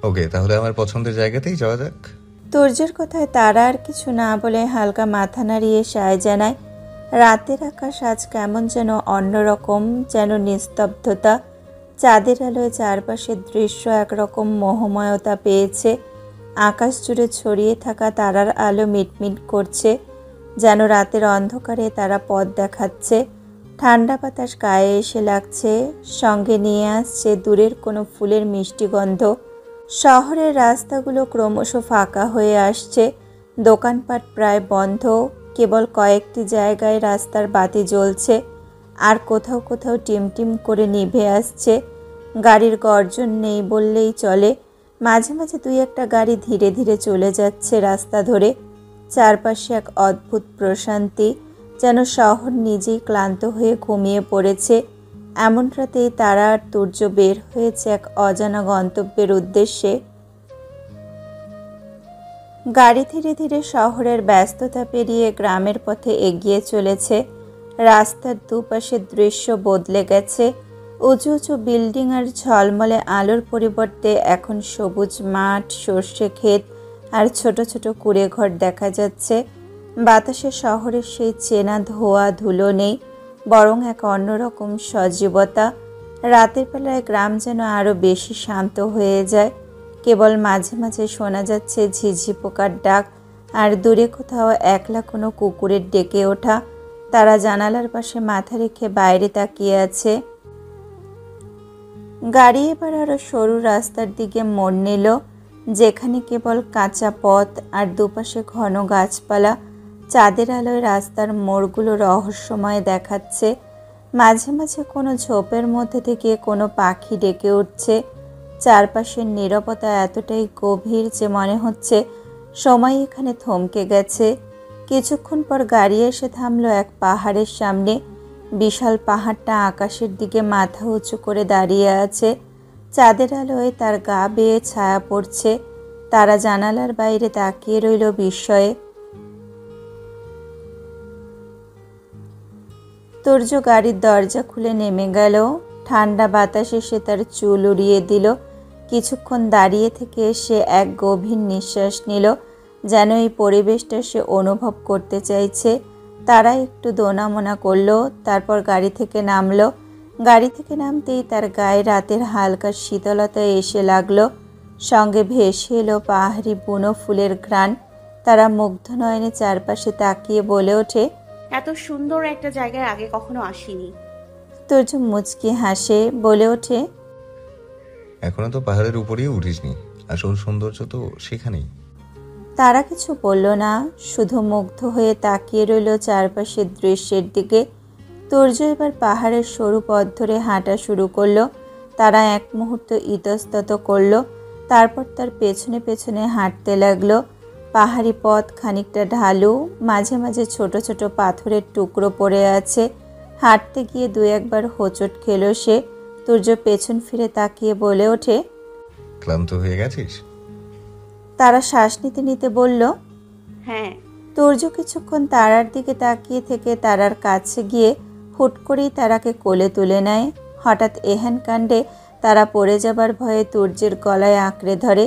ওকে, তাহলে আমার পছন্দের জায়গাতেই যাওয়া যাক। তুর্যের কথায় তারা আর কিছু না বলে হালকা মাথা নাড়িয়ে সায় জানায়। রাতের আকাশ আজ কেমন যেন অন্যরকম, যেন নিস্তব্ধতা। চাঁদের আলোয় চারপাশের দৃশ্য একরকম মোহময়তা পেয়েছে। আকাশ জুড়ে ছড়িয়ে থাকা তারার আলো মিটমিট করছে, যেন রাতের অন্ধকারে তারা পথ দেখাচ্ছে। ঠান্ডা বাতাস গায়ে এসে লাগছে, সঙ্গে নিয়ে আসছে দূরের কোনো ফুলের মিষ্টি গন্ধ। শহরের রাস্তাগুলো ক্রমশ ফাঁকা হয়ে আসছে। দোকানপাট প্রায় বন্ধ, কেবল কয়েকটি জায়গায় রাস্তার বাতি জ্বলছে, আর কোথাও কোথাও টিমটিম করে নিভে আসছে। গাড়ির গর্জন নেই বললেই চলে। মাঝে মাঝে দুই একটা গাড়ি ধীরে ধীরে চলে যাচ্ছে রাস্তা ধরে। চারপাশে এক অদ্ভুত প্রশান্তি, যেন শহর নিজেই ক্লান্ত হয়ে ঘুমিয়ে পড়েছে। এমন রাতেই তারা আর তুর্য বের হয়েছে এক অজানা গন্তব্যের উদ্দেশ্যে। গাড়ি ধীরে ধীরে শহরের ব্যস্ততা পেরিয়ে গ্রামের পথে এগিয়ে চলেছে। রাস্তার দুপাশের দৃশ্য বদলে গেছে। উঁচু উঁচু বিল্ডিং আর ঝলমলে আলোর পরিবর্তে এখন সবুজ মাঠ, সর্ষে ক্ষেত আর ছোট ছোট কুঁড়ে ঘর দেখা যাচ্ছে। বাতাসে শহরের সেই চেনা ধোয়া ধুলো নেই, বরং এক অন্যরকম সজীবতা। রাতের বেলায় গ্রাম যেন আরও বেশি শান্ত হয়ে যায়। কেবল মাঝে মাঝে শোনা যাচ্ছে ঝিঝি পোকার ডাক, আর দূরে কোথাও একলা কোনো কুকুরের ডেকে ওঠা। তারা জানালার পাশে মাথা রেখে বাইরে তাকিয়ে আছে। গাড়ি এবার আরও সরু রাস্তার দিকে মোড় নিল, যেখানে কেবল কাঁচা পথ আর দুপাশে ঘন গাছপালা। চাঁদের আলোয় রাস্তার মোড়গুলো রহস্যময় দেখাচ্ছে। মাঝে মাঝে কোনো ঝোপের মধ্যে থেকে কোনো পাখি ডেকে উঠছে। চারপাশের নীরবতা এতটাই গভীর যে মনে হচ্ছে সময় এখানে থমকে গেছে। কিছুক্ষণ পর গাড়ি এসে থামলো এক পাহাড়ের সামনে। বিশাল পাহাড়টা আকাশের দিকে মাথা উঁচু করে দাঁড়িয়ে আছে। চাঁদের আলোয় তার গা বেয়ে ছায়া পড়ছে। তারা জানালার বাইরে তাকিয়ে রইল বিস্ময়ে। তুর্য গাড়ির দরজা খুলে নেমে গেল। ঠান্ডা বাতাসে সে তার চুল উড়িয়ে দিল। কিছুক্ষণ দাঁড়িয়ে থেকে সে এক গভীর নিঃশ্বাস নিল, যেন এই পরিবেশটা সে অনুভব করতে চাইছে। তারা একটু দোনামোনা করলো, তারপর গাড়ি থেকে নামলো। গাড়ি থেকে নামতেই তার গায়ে রাতের হালকা শীতলতা এসে লাগলো। সঙ্গে ভেসে এলো পাহাড়ি বুনো ফুলের ঘ্রাণ। তারা মুগ্ধ নয়নে চারপাশে তাকিয়ে বলে ওঠে, এত সুন্দর একটা জায়গায় আগে কখনো আসিনি। তুর্য মুচকি হাসে, বলে ওঠে, এখনো তো পাহাড়ের উপরেই উঠিসনি, আসল সৌন্দর্য তো সেখানেই। তারা কিছু বলল না, শুধু মুগ্ধ হয়ে তাকিয়ে রইল চারপাশের দৃশ্যের দিকে। তুর্য এবার পাহাড়ের সরু পথ ধরে হাঁটা শুরু করলো। তারা এক মুহূর্ত ইতস্তত করলো, তারপর তার পেছনে পেছনে হাঁটতে লাগলো। পাহাড়ি পথ খানিকটা ঢালু, মাঝে মাঝে ছোট ছোট পাথরের টুকরো পড়ে আছে। হাঁটতে গিয়ে দু একবার হোঁচট খেলো সে। তুর্য পেছন ফিরে তাকিয়ে বলে ওঠে, ক্লান্ত হয়ে গেছিস? তারা শ্বাস নিতে নিতে বলল, হ্যাঁ। তুর্য কিছুক্ষণ তারার দিকে তাকিয়ে থেকে তারার কাছে গিয়ে হুট করেই তারাকে কোলে তুলে নেয়। হঠাৎ এহেন কাণ্ডে তারা পড়ে যাবার ভয়ে তুর্যের গলায় আঁকড়ে ধরে।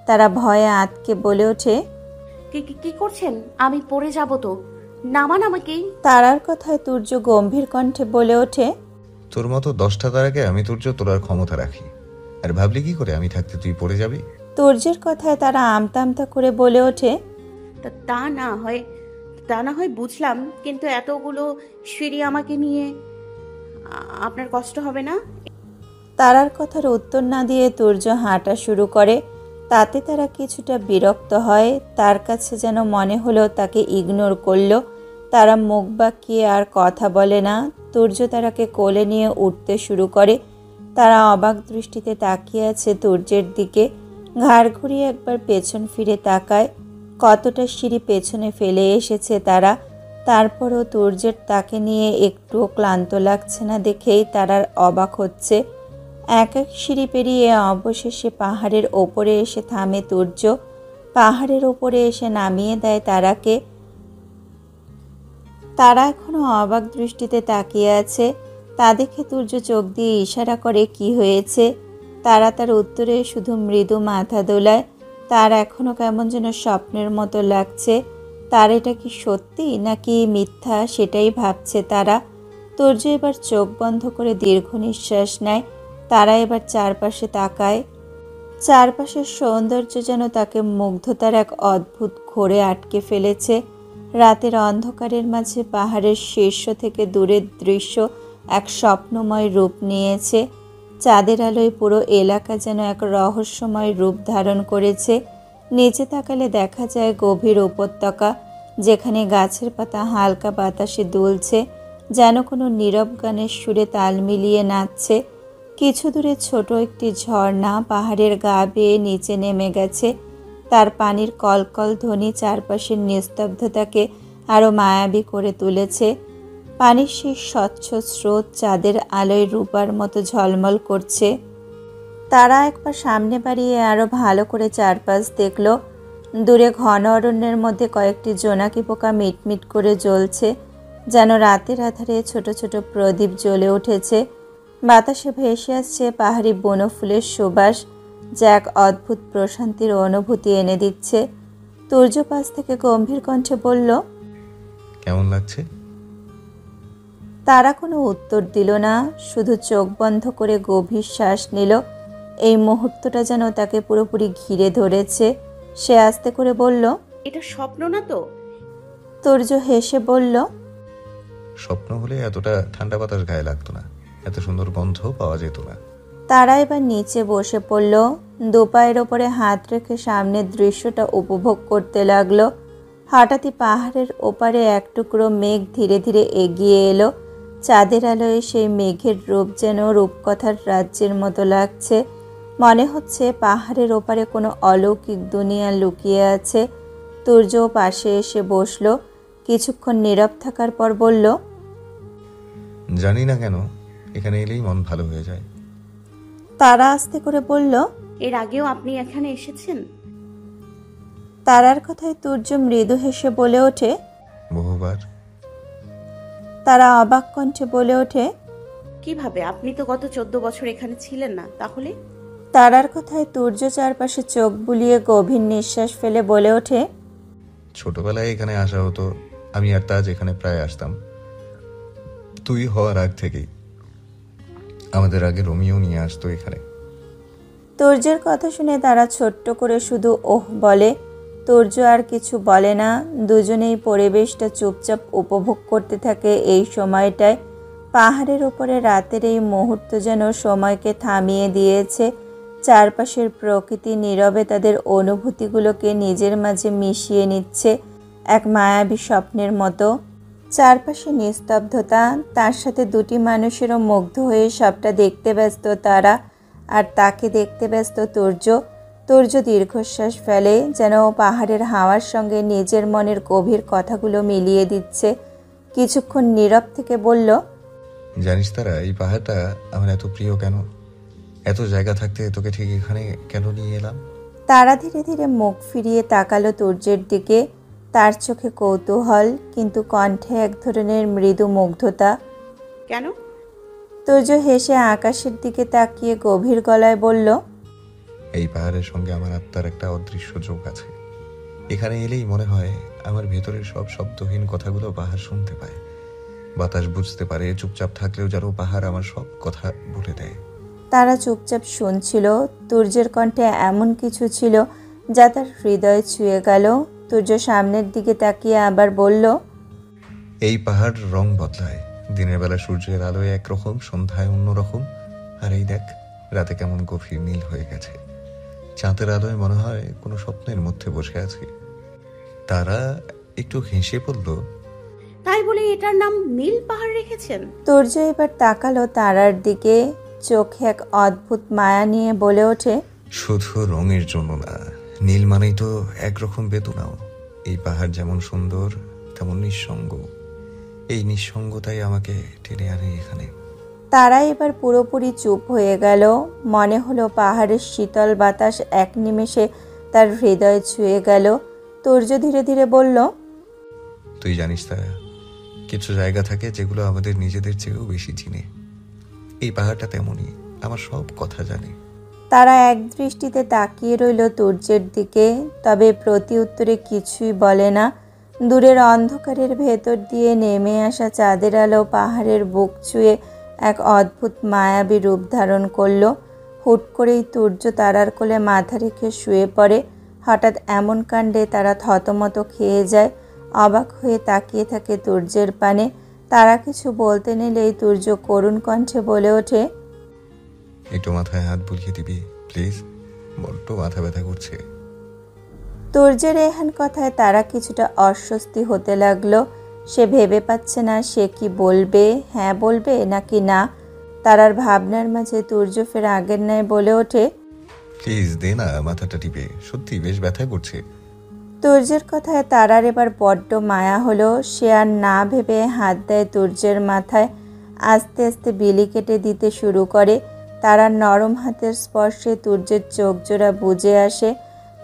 তারা ভয়ে আঁতকে বলে ওঠে, কি কি কি করছেন? আমি পড়ে যাব তো, নামান আমাকে। তারার কথায় তুর্য গম্ভীর কণ্ঠে বলে ওঠে, তোর মতো 10টা তারাকে আমি তোলার ক্ষমতা রাখি, আর ভাবলি কি করে আমি থাকতে তুই পড়ে যাবি? তুর্যের কথায় তারা আমতা আমতা করে বলে ওঠে, তা না হয় বুঝলাম, কিন্তু এতগুলো সিঁড়ি আমাকে নিয়ে আপনার কষ্ট হবে না? তারার কথার উত্তর না দিয়ে তুর্য হাঁটা শুরু করে। তাতে তারা কিছুটা বিরক্ত হয়। তার কাছে যেন মনে হলো তাকে ইগনোর করলো। তারা মুখ বাঁকিয়ে আর কথা বলে না। তুর্য তারাকে কোলে নিয়ে উঠতে শুরু করে। তারা অবাক দৃষ্টিতে তাকিয়ে আছে তুর্যের দিকে। ঘাড় ঘুরিয়ে একবার পেছন ফিরে তাকায়। কতটা সিঁড়ি পেছনে ফেলে এসেছে তারা। তারপরও তুর্যের তাকে নিয়ে একটুও ক্লান্ত লাগছে না দেখেই তারা অবাক হচ্ছে। এক এক সিঁড়ি পেরিয়ে অবশেষে পাহাড়ের ওপরে এসে থামে তুর্য। পাহাড়ের ওপরে এসে নামিয়ে দেয় তারাকে। তারা এখনো অবাক দৃষ্টিতে তাকিয়ে আছে। তা দেখে তুর্য চোখ দিয়ে ইশারা করে কি হয়েছে। তারা তার উত্তরে শুধু মৃদু মাথা দোলায়। তার এখনো কেমন যেন স্বপ্নের মতো লাগছে। তার এটা কি সত্যি নাকি মিথ্যা সেটাই ভাবছে তারা। তুর্য এবার চোখ বন্ধ করে দীর্ঘ নিঃশ্বাস নেয়। তারা এবার চারপাশে তাকায়। চারপাশের সৌন্দর্য যেন তাকে মুগ্ধতার এক অদ্ভুত ঘোরে আটকে ফেলেছে। রাতের অন্ধকারের মাঝে পাহাড়ের শীর্ষ থেকে দূরের দৃশ্য এক স্বপ্নময় রূপ নিয়েছে। চাঁদের আলোয় পুরো এলাকা যেন এক রহস্যময় রূপ ধারণ করেছে। নিচে তাকালে দেখা যায় গভীর উপত্যকা, যেখানে গাছের পাতা হালকা বাতাসে দুলছে, যেন কোনো নীরব গানের সুরে তাল মিলিয়ে নাচছে। কিছু দূরে ছোট একটি ঝর্ণা পাহাড়ের গা বেয়ে নিচে নেমে গেছে। তার পানির কলকল ধ্বনি চারপাশের নিস্তব্ধতাকে আরও মায়াবী করে তুলেছে। পানির সেই স্বচ্ছ স্রোত চাঁদের আলোয় রূপার মতো ঝলমল করছে। তারা একবার সামনে বাড়িয়ে আরও ভালো করে চারপাশ দেখল। দূরে ঘন অরণ্যের মধ্যে কয়েকটি জোনাকি পোকা মিটমিট করে জ্বলছে, যেন রাতের আধারে ছোট ছোট প্রদীপ জ্বলে উঠেছে। বাতাসে ভেসে আসছে পাহাড়ি বনফুলের সুবাস, যা এক অদ্ভুত প্রশান্তির অনুভূতি এনে দিচ্ছে। তুর্য পাশ থেকে গম্ভীর কণ্ঠে বলল, কেমন লাগছে? তারা কোনো উত্তর দিল না, শুধু চোখ বন্ধ করে গভীর শ্বাস নিল। এই মুহূর্তটা যেন তাকে পুরোপুরি ঘিরে ধরেছে। সে আস্তে করে বলল, এটা স্বপ্ন না তো? তুর্য হেসে বলল, স্বপ্ন হলে এতটা ঠান্ডা বাতাস গায়ে লাগতো না, এত সুন্দর গন্ধ পাওয়া যেত না। তারা এবার নিচে বসে পড়ল। দুপায়ের ওপরে হাত রেখে সামনের দৃশ্যটা উপভোগ করতে লাগলো। হঠাৎই পাহাড়ের ওপারে এক টুকরো মেঘ ধীরে ধীরে এগিয়ে এলো। চাঁদের আলোয় সেই মেঘের রূপ যেন রূপকথার রাজ্যের মতো লাগছে। মনে হচ্ছে পাহাড়ের ওপারে কোনো অলৌকিক দুনিয়া লুকিয়ে আছে। তুর্য পাশে এসে বসলো। কিছুক্ষণ নীরব থাকার পর বলল, জানি না কেন এখানে এলেই মন ভালো হয়ে যায়। তারা আস্তে করে বলল, এর আগেও আপনি এখানে এসেছেন? তারার কথায় তুর্য মৃদু হেসে বলে ওঠে, বহুবার। তারা অবাক কণ্ঠে বলে ওঠে। কিভাবে? আপনি তো গত 14 বছর এখানে ছিলেন না, তাহলে? তারার কথায় তুর্য চারপাশে চোখ বুলিয়ে গভীর নিঃশ্বাস ফেলে বলে ওঠে। ছোটবেলায় এখানে আসা হতো, আমি আর তাজ এখানে প্রায় আসতাম। তুই হওয়ার আগ থেকেই আমাদের আগে রোমিও নিয়ে আসতো এখানে। তুর্যের কথা শুনে তারা ছোট্ট করে শুধু ওহ বলে। তুর্য আর কিছু বলে না। দুজনেই পরিবেশটা চুপচাপ উপভোগ করতে থাকে। এই সময়টায় পাহাড়ের ওপরে রাতের এই মুহূর্ত যেন সময়কে থামিয়ে দিয়েছে। চারপাশের প্রকৃতি নীরবে তাদের অনুভূতিগুলোকে নিজের মাঝে মিশিয়ে নিচ্ছে এক মায়াবী স্বপ্নের মতো। চারপাশে নিস্তব্ধতা, তার সাথে দুটি মানুষেরও মুগ্ধ হয়ে সবটা দেখতে ব্যস্ত তারা, আর তাকে দেখতে ব্যস্ত তুর্য। তুর্য দীর্ঘশ্বাস ফেলে, যেন পাহাড়ের হাওয়ার সঙ্গে নিজের মনের গভীর কথাগুলো মিলিয়ে দিচ্ছে। কিছুক্ষণ নীরব থেকে বলল, জানিস তারা, এই পাহাড়টা আমার এত প্রিয় কেন? এত জায়গা থাকতে তোকে ঠিক এখানে কেন নিয়ে এলাম? তারা ধীরে ধীরে মুখ ফিরিয়ে তাকালো তুর্যের দিকে। তার চোখে কৌতূহল, কিন্তু কণ্ঠে এক ধরনের মৃদু মুগ্ধতা। কেন? তুর্য হেসে আকাশের দিকে তাকিয়ে গভীর গলায় বলল, এই পাহাড়ের সঙ্গে আমার আত্মার একটা অদৃশ্য যোগ আছে। এখানে এলেই মনে হয় আমার ভেতরের সব শব্দহীন কথাগুলো পাহাড় শুনতে পায়, বাতাস বুঝতে পারে। চুপচাপ থাকলেও যেন পাহাড় আমার সব কথা বলে দেয়। তারা চুপচাপ শুনছিল। তুর্যের কণ্ঠে এমন কিছু ছিল যা তার হৃদয় ছুঁয়ে গেল। তুর্য সামনের দিকে তাকিয়ে আবার বলল, এই পাহাড় রং বদলায়। দিনের বেলা সূর্যের আলোয় একরকম, সন্ধ্যায় অন্যরকম। আর এই দেখ, রাতে কেমন গভীর নীল হয়ে গেছে। চাঁদের আলোয় মনে হয় কোনো স্বপ্নের মধ্যে বসে আছি। তারা একটু হেসে পড়ল। তাই বলে এটার নাম নীল পাহাড় রেখেছেন? তুর্য এবার তাকালো তারার দিকে, চোখে এক অদ্ভুত মায়া নিয়ে বলে ওঠে, শুধু রঙের জন্য না, নীল মানেই তো একরকম বেদনাও। এই পাহাড় যেমন সুন্দর তেমন নিঃসঙ্গ। এই নিঃসঙ্গতাই আমাকে টেনে আনে এখানে। তারা এবার পুরোপুরি চুপ হয়ে গেল। মনে হলো পাহাড়ের শীতল বাতাস এক নিমেষে তার হৃদয় ছুঁয়ে গেল। তুর্য ধীরে ধীরে বলল, তুই জানিস তারা, কিছু জায়গা থাকে যেগুলো আমাদের নিজেদের চেয়েও বেশি চিনে। এই পাহাড়টা তেমনই, আমার সব কথা জানে। তারা এক দৃষ্টিতে তাকিয়ে রইল তুর্যের দিকে, তবে প্রতি উত্তরে কিছুই বলে না। দূরের অন্ধকারের ভেতর দিয়ে নেমে আসা চাঁদের আলো পাহাড়ের বুক ছুঁয়ে এক অদ্ভুত মায়াবী রূপ ধারণ করল। হুট করেই তুর্য তারার কোলে মাথা রেখে শুয়ে পড়ে। হঠাৎ এমন কাণ্ডে তারা থতমত খেয়ে যায়। অবাক হয়ে তাকিয়ে থাকে তুর্যের পানে। তারা কিছু বলতে নিলেই তুর্য করুণ কণ্ঠে বলে ওঠে, একটু মাথায় হাত বুলিয়ে দিবি প্লিজ, বড্ড মাথা ব্যথা করছে। তুর্যের এহেন কথায় তারা কিছুটা অস্বস্তি হতে লাগলো। সে ভেবে পাচ্ছে না সে কি বলবে, হ্যাঁ বলবে নাকি না। তারার ভাবনার মাঝে তুর্য ফের আগের ন্যায় বলে ওঠে, প্লিজ দে না মাথাটা টিপে, সত্যি বেশ ব্যথা করছে। তুর্যের কথায় তারার এবার বড্ড মায়া হলো। সে আর না ভেবে হাত দেয় তুর্যের মাথায়। আস্তে আস্তে বিলি কেটে দিতে শুরু করে। তারার নরম হাতের স্পর্শে তুর্যের চোখ জোড়া বুজে আসে।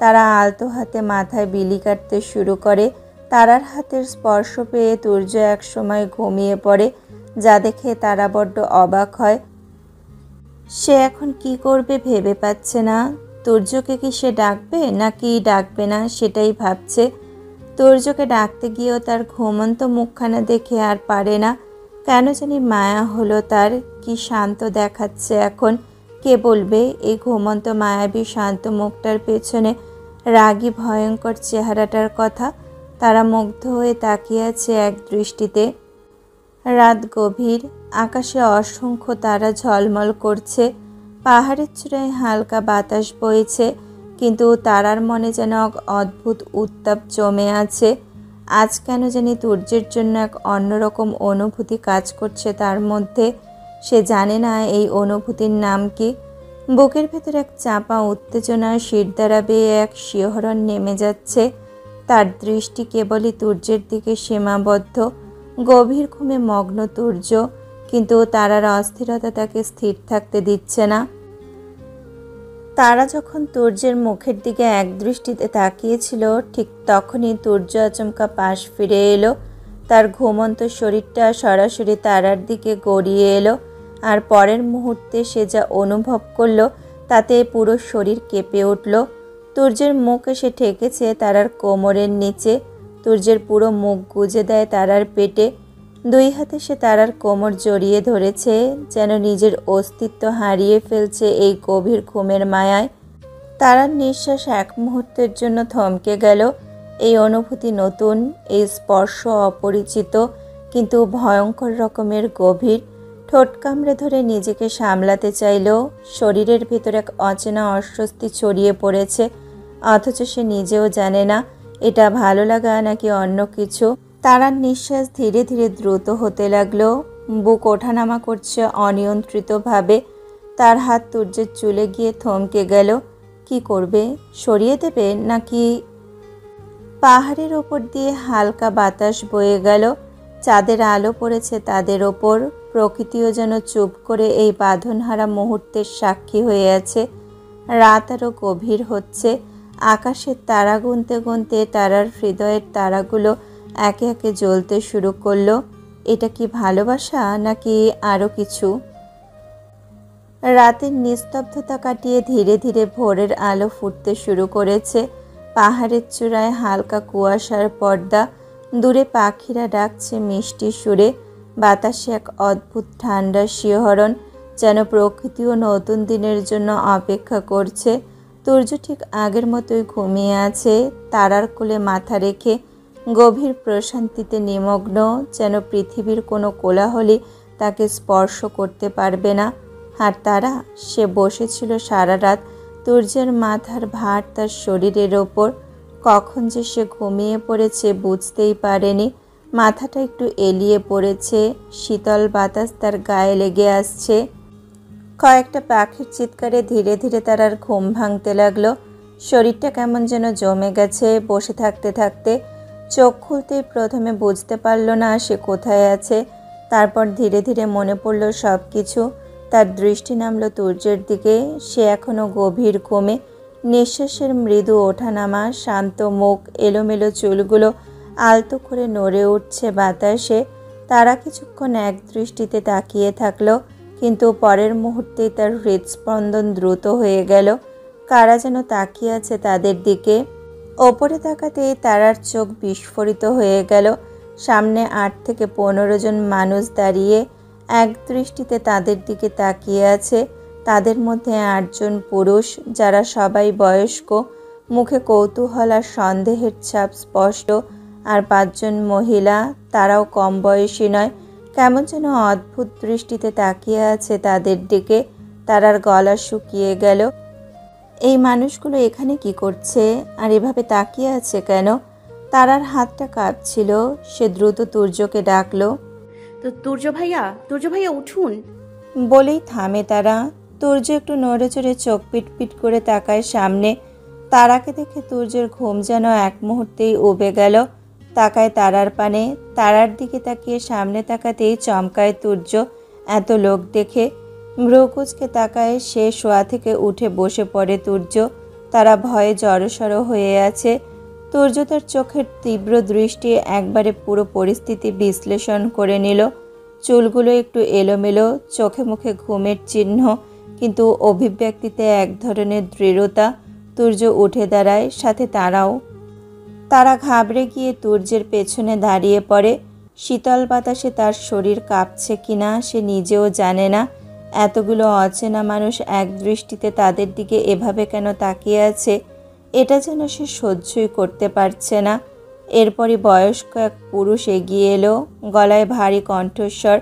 তারা আলতো হাতে মাথায় বিলি কাটতে শুরু করে। তারার হাতের স্পর্শ পেয়ে তুর্য একসময় ঘুমিয়ে পড়ে, যা দেখে তারা বড্ড অবাক হয়। সে এখন কি করবে ভেবে পাচ্ছে না। তুর্যকে কি সে ডাকবে নাকি ডাকবে না সেটাই ভাবছে। তুর্যকে ডাকতে গিয়েও তার ঘুমন্ত মুখখানা দেখে আর পারে না। কেন জানি মায়া হলো তার। কি শান্ত দেখাচ্ছে এখন। কে বলবে এই ঘুমন্ত মায়াবী শান্ত মুখটার পেছনে রাগী ভয়ঙ্কর চেহারাটার কথা। তারা মুগ্ধ হয়ে তাকিয়ে আছে এক দৃষ্টিতে। রাত গভীর, আকাশে অসংখ্য তারা ঝলমল করছে। পাহাড়ের চূড়ায় হালকা বাতাস বইছে, কিন্তু তারার মনে যেন এক অদ্ভুত উত্তাপ জমে আছে। আজ কেন জানি তুর্যের জন্য এক অন্যরকম অনুভূতি কাজ করছে তার মধ্যে। সে জানে না এই অনুভূতির নাম কি। বুকের ভেতর এক চাপা উত্তেজনা, শিরদাঁড়া বেয়ে এক শিহরণ নেমে যাচ্ছে। তার দৃষ্টি কেবলই তুর্যের দিকে সীমাবদ্ধ। গভীর ঘুমে মগ্ন তুর্য, কিন্তু তারার অস্থিরতা তাকে স্থির থাকতে দিচ্ছে না। তারা যখন তুর্যের মুখের দিকে এক দৃষ্টিতে তাকিয়েছিল, ঠিক তখনই তুর্য আচমকা পাশ ফিরে এলো। তার ঘুমন্ত শরীরটা সরাসরি তারার দিকে গড়িয়ে এলো। আর পরের মুহূর্তে সে যা অনুভব করলো তাতে পুরো শরীর কেঁপে উঠল। তুর্যের মুখ এসে ঠেকেছে তারার কোমরের নিচে। তুর্যের পুরো মুখ গুজে দেয় তারার পেটে। দুই হাতে সে তারার কোমর জড়িয়ে ধরেছে, যেন নিজের অস্তিত্ব হারিয়ে ফেলছে এই গভীর ঘুমের মায়ায়। তারার নিঃশ্বাস এক মুহূর্তের জন্য থমকে গেল। এই অনুভূতি নতুন, এই স্পর্শ অপরিচিত, কিন্তু ভয়ঙ্কর রকমের গভীর। ঠোঁট কামড়ে ধরে নিজেকে সামলাতে চাইল। শরীরের ভিতর এক অচেনা অস্বস্তি ছড়িয়ে পড়েছে, অথচ সে নিজেও জানে না এটা ভালো লাগা নাকি অন্য কিছু। তারার নিঃশ্বাস ধীরে ধীরে দ্রুত হতে লাগলো, বুক ওঠানামা করছে অনিয়ন্ত্রিতভাবে। তার হাত তুর্যের চুলে গিয়ে থমকে গেল। কি করবে? সরিয়ে দেবে নাকি? পাহাড়ের ওপর দিয়ে হালকা বাতাস বয়ে গেল, চাঁদের আলো পড়েছে তাদের ওপর। প্রকৃতিও যেন চুপ করে এই বাঁধনহারা মুহূর্তের সাক্ষী হয়ে আছে। রাত আরও গভীর হচ্ছে। আকাশের তারা গুনতে গুনতে তারার হৃদয়ের তারাগুলো একে একে জ্বলতে শুরু করলো। এটা কি ভালোবাসা নাকি আরও কিছু? রাতের নিস্তব্ধতা কাটিয়ে ধীরে ধীরে ভোরের আলো ফুটতে শুরু করেছে। পাহাড়ের চূড়ায় হালকা কুয়াশার পর্দা, দূরে পাখিরা ডাকছে মিষ্টি সুরে। বাতাসে এক অদ্ভুত ঠান্ডা শিহরণ, যেন প্রকৃতিও নতুন দিনের জন্য অপেক্ষা করছে। তুর্য ঠিক আগের মতোই ঘুমিয়ে আছে, তারার কোলে মাথা রেখে, গভীর প্রশান্তিতে নিমগ্ন, যেন পৃথিবীর কোনো কোলাহলই তাকে স্পর্শ করতে পারবে না। আর তারা, সে বসেছিল সারা রাত, তুর্যের মাথার ভার তার শরীরের ওপর। কখন যে সে ঘুমিয়ে পড়েছে বুঝতেই পারেনি। মাথাটা একটু এলিয়ে পড়েছে, শীতল বাতাস তার গায়ে লেগে আসছে। কয়েকটা পাখির চিৎকারে ধীরে ধীরে তার আর ঘুম ভাঙতে লাগলো। শরীরটা কেমন যেন জমে গেছে। বসে থাকতে থাকতে চোখ খুলতেই প্রথমে বুঝতে পারল না সে কোথায় আছে। তারপর ধীরে ধীরে মনে পড়ল সব কিছু। তার দৃষ্টি নামল তুর্যের দিকে। সে এখনো গভীর ঘুমে, নিঃশ্বাসের মৃদু ওঠানামা, শান্ত মুখ, এলোমেলো চুলগুলো আলতো করে নড়ে উঠছে বাতাসে। তারা কিছুক্ষণ এক দৃষ্টিতে তাকিয়ে থাকলো, কিন্তু পরের মুহূর্তেই তার হৃদস্পন্দন দ্রুত হয়ে গেল। কারা যেন তাকিয়ে আছে তাদের দিকে। ওপরে তাকাতেই তারার চোখ বিস্ফোরিত হয়ে গেল। সামনে 8 থেকে 15 জন মানুষ দাঁড়িয়ে এক দৃষ্টিতে তাদের দিকে তাকিয়ে আছে। তাদের মধ্যে 8 জন পুরুষ, যারা সবাই বয়স্ক, মুখে কৌতূহল আর সন্দেহের ছাপ স্পষ্ট। আর 5 জন মহিলা, তারাও কম বয়সী নয়, কেমন যেন অদ্ভুত দৃষ্টিতে তাকিয়ে আছে তাদের দিকে। তারার গলা শুকিয়ে গেল। এই মানুষগুলো এখানে কি করছে আর এভাবে তাকিয়ে আছে কেন? তারার হাতটা কাঁপছিল। সে দ্রুত তুর্যকে ডাকলো। তো তুর্য ভাইয়া উঠুন। বলেই থামে তারা। তুর্য একটু নড়ে চড়ে চোখ পিটপিট করে তাকায় সামনে। তারাকে দেখে তুর্যের ঘুম যেন এক মুহূর্তেই উবে গেল। তাকায় তারার পানে। তারার দিকে তাকিয়ে সামনে তাকাতেই চমকায় তুর্য এত লোক দেখে। ভ্রুকুচকে তাকায় সে। শোয়া থেকে উঠে বসে পড়ে তুর্য। তারা ভয়ে জড়সড় হয়ে আছে। তুর্য তার চোখের তীব্র দৃষ্টি একবারে পুরো পরিস্থিতি বিশ্লেষণ করে নিল। চুলগুলো একটু এলোমেলো, চোখে মুখে ঘুমের চিহ্ন, কিন্তু অভিব্যক্তিতে এক ধরনের দৃঢ়তা। তুর্য উঠে দাঁড়ায়, সাথে তারাও। তারা ঘাবড়ে গিয়ে তুর্যের পেছনে দাঁড়িয়ে পড়ে। শীতল বাতাসে তার শরীর কাঁপছে কিনা সে নিজেও জানে না। এতগুলো অচেনা মানুষ এক দৃষ্টিতে তাদের দিকে এভাবে কেন তাকিয়ে আছে, এটা যেন সে সহ্যই করতে পারছে না। এরপরই বয়স্ক এক পুরুষ এগিয়ে এলো, গলায় ভারী কণ্ঠস্বর,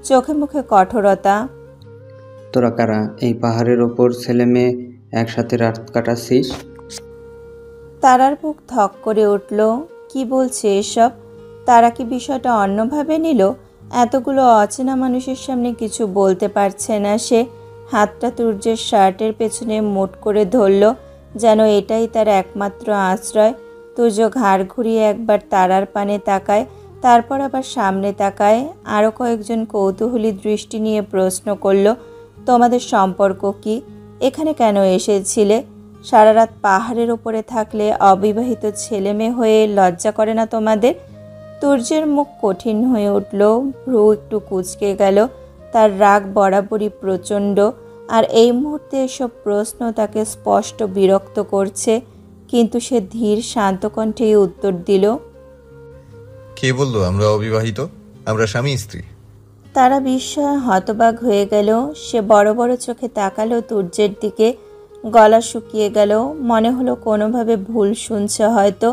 চোখে মুখে কঠোরতা। তোরা কারা? এই পাহাড়ের ওপর ছেলে মেয়ে একসাথে রাত কাটাচ্ছিস? তারার বুক ধক করে উঠল। কি বলছে এসব? তারা কি বিষয়টা অন্যভাবে নিল? এতগুলো অচেনা মানুষের সামনে কিছু বলতে পারছে না সে। হাতটা তুর্যের শার্টের পেছনে মুঠ করে ধরল, যেন এটাই তার একমাত্র আশ্রয়। তুর্য ঘাড় ঘুরিয়ে একবার তারার পানে তাকায়, তারপর আবার সামনে তাকায়। আরও কয়েকজন কৌতূহলী দৃষ্টি নিয়ে প্রশ্ন করল, তোমাদের সম্পর্ক কি? এখানে কেন এসেছিলে? সারা রাত পাহাড়ের ওপরে থাকলে অবিবাহিত ছেলে মেয়ে হয়ে লজ্জা করে না তোমাদের? তুর্যের মুখ কঠিন হয়ে উঠল, ভ্রু একটু কুঁচকে গেল। তার রাগ বরাবরই প্রচণ্ড, আর এই মুহূর্তে এসব প্রশ্ন তাকে স্পষ্ট বিরক্ত করছে। কিন্তু সে ধীর শান্ত কণ্ঠেই উত্তর দিল, কে বললো আমরা অবিবাহিত? আমরা স্বামী স্ত্রী। তারা বিস্ময়ে হতবাক হয়ে গেল। সে বড় বড় চোখে তাকালো তুর্যের দিকে। গলা শুকিয়ে গেল। মনে হলো কোনোভাবে ভুল শুনছে হয়তো।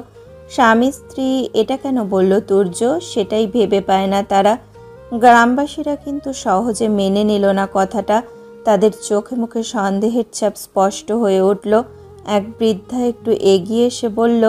স্বামী স্ত্রী এটা কেন বলল তুর্য, সেটাই ভেবে পায় না তারা। গ্রামবাসীরা কিন্তু সহজে মেনে নিল না কথাটা। তাদের চোখে মুখে সন্দেহের ছাপ স্পষ্ট হয়ে উঠল। এক বৃদ্ধা একটু এগিয়ে এসে বলল,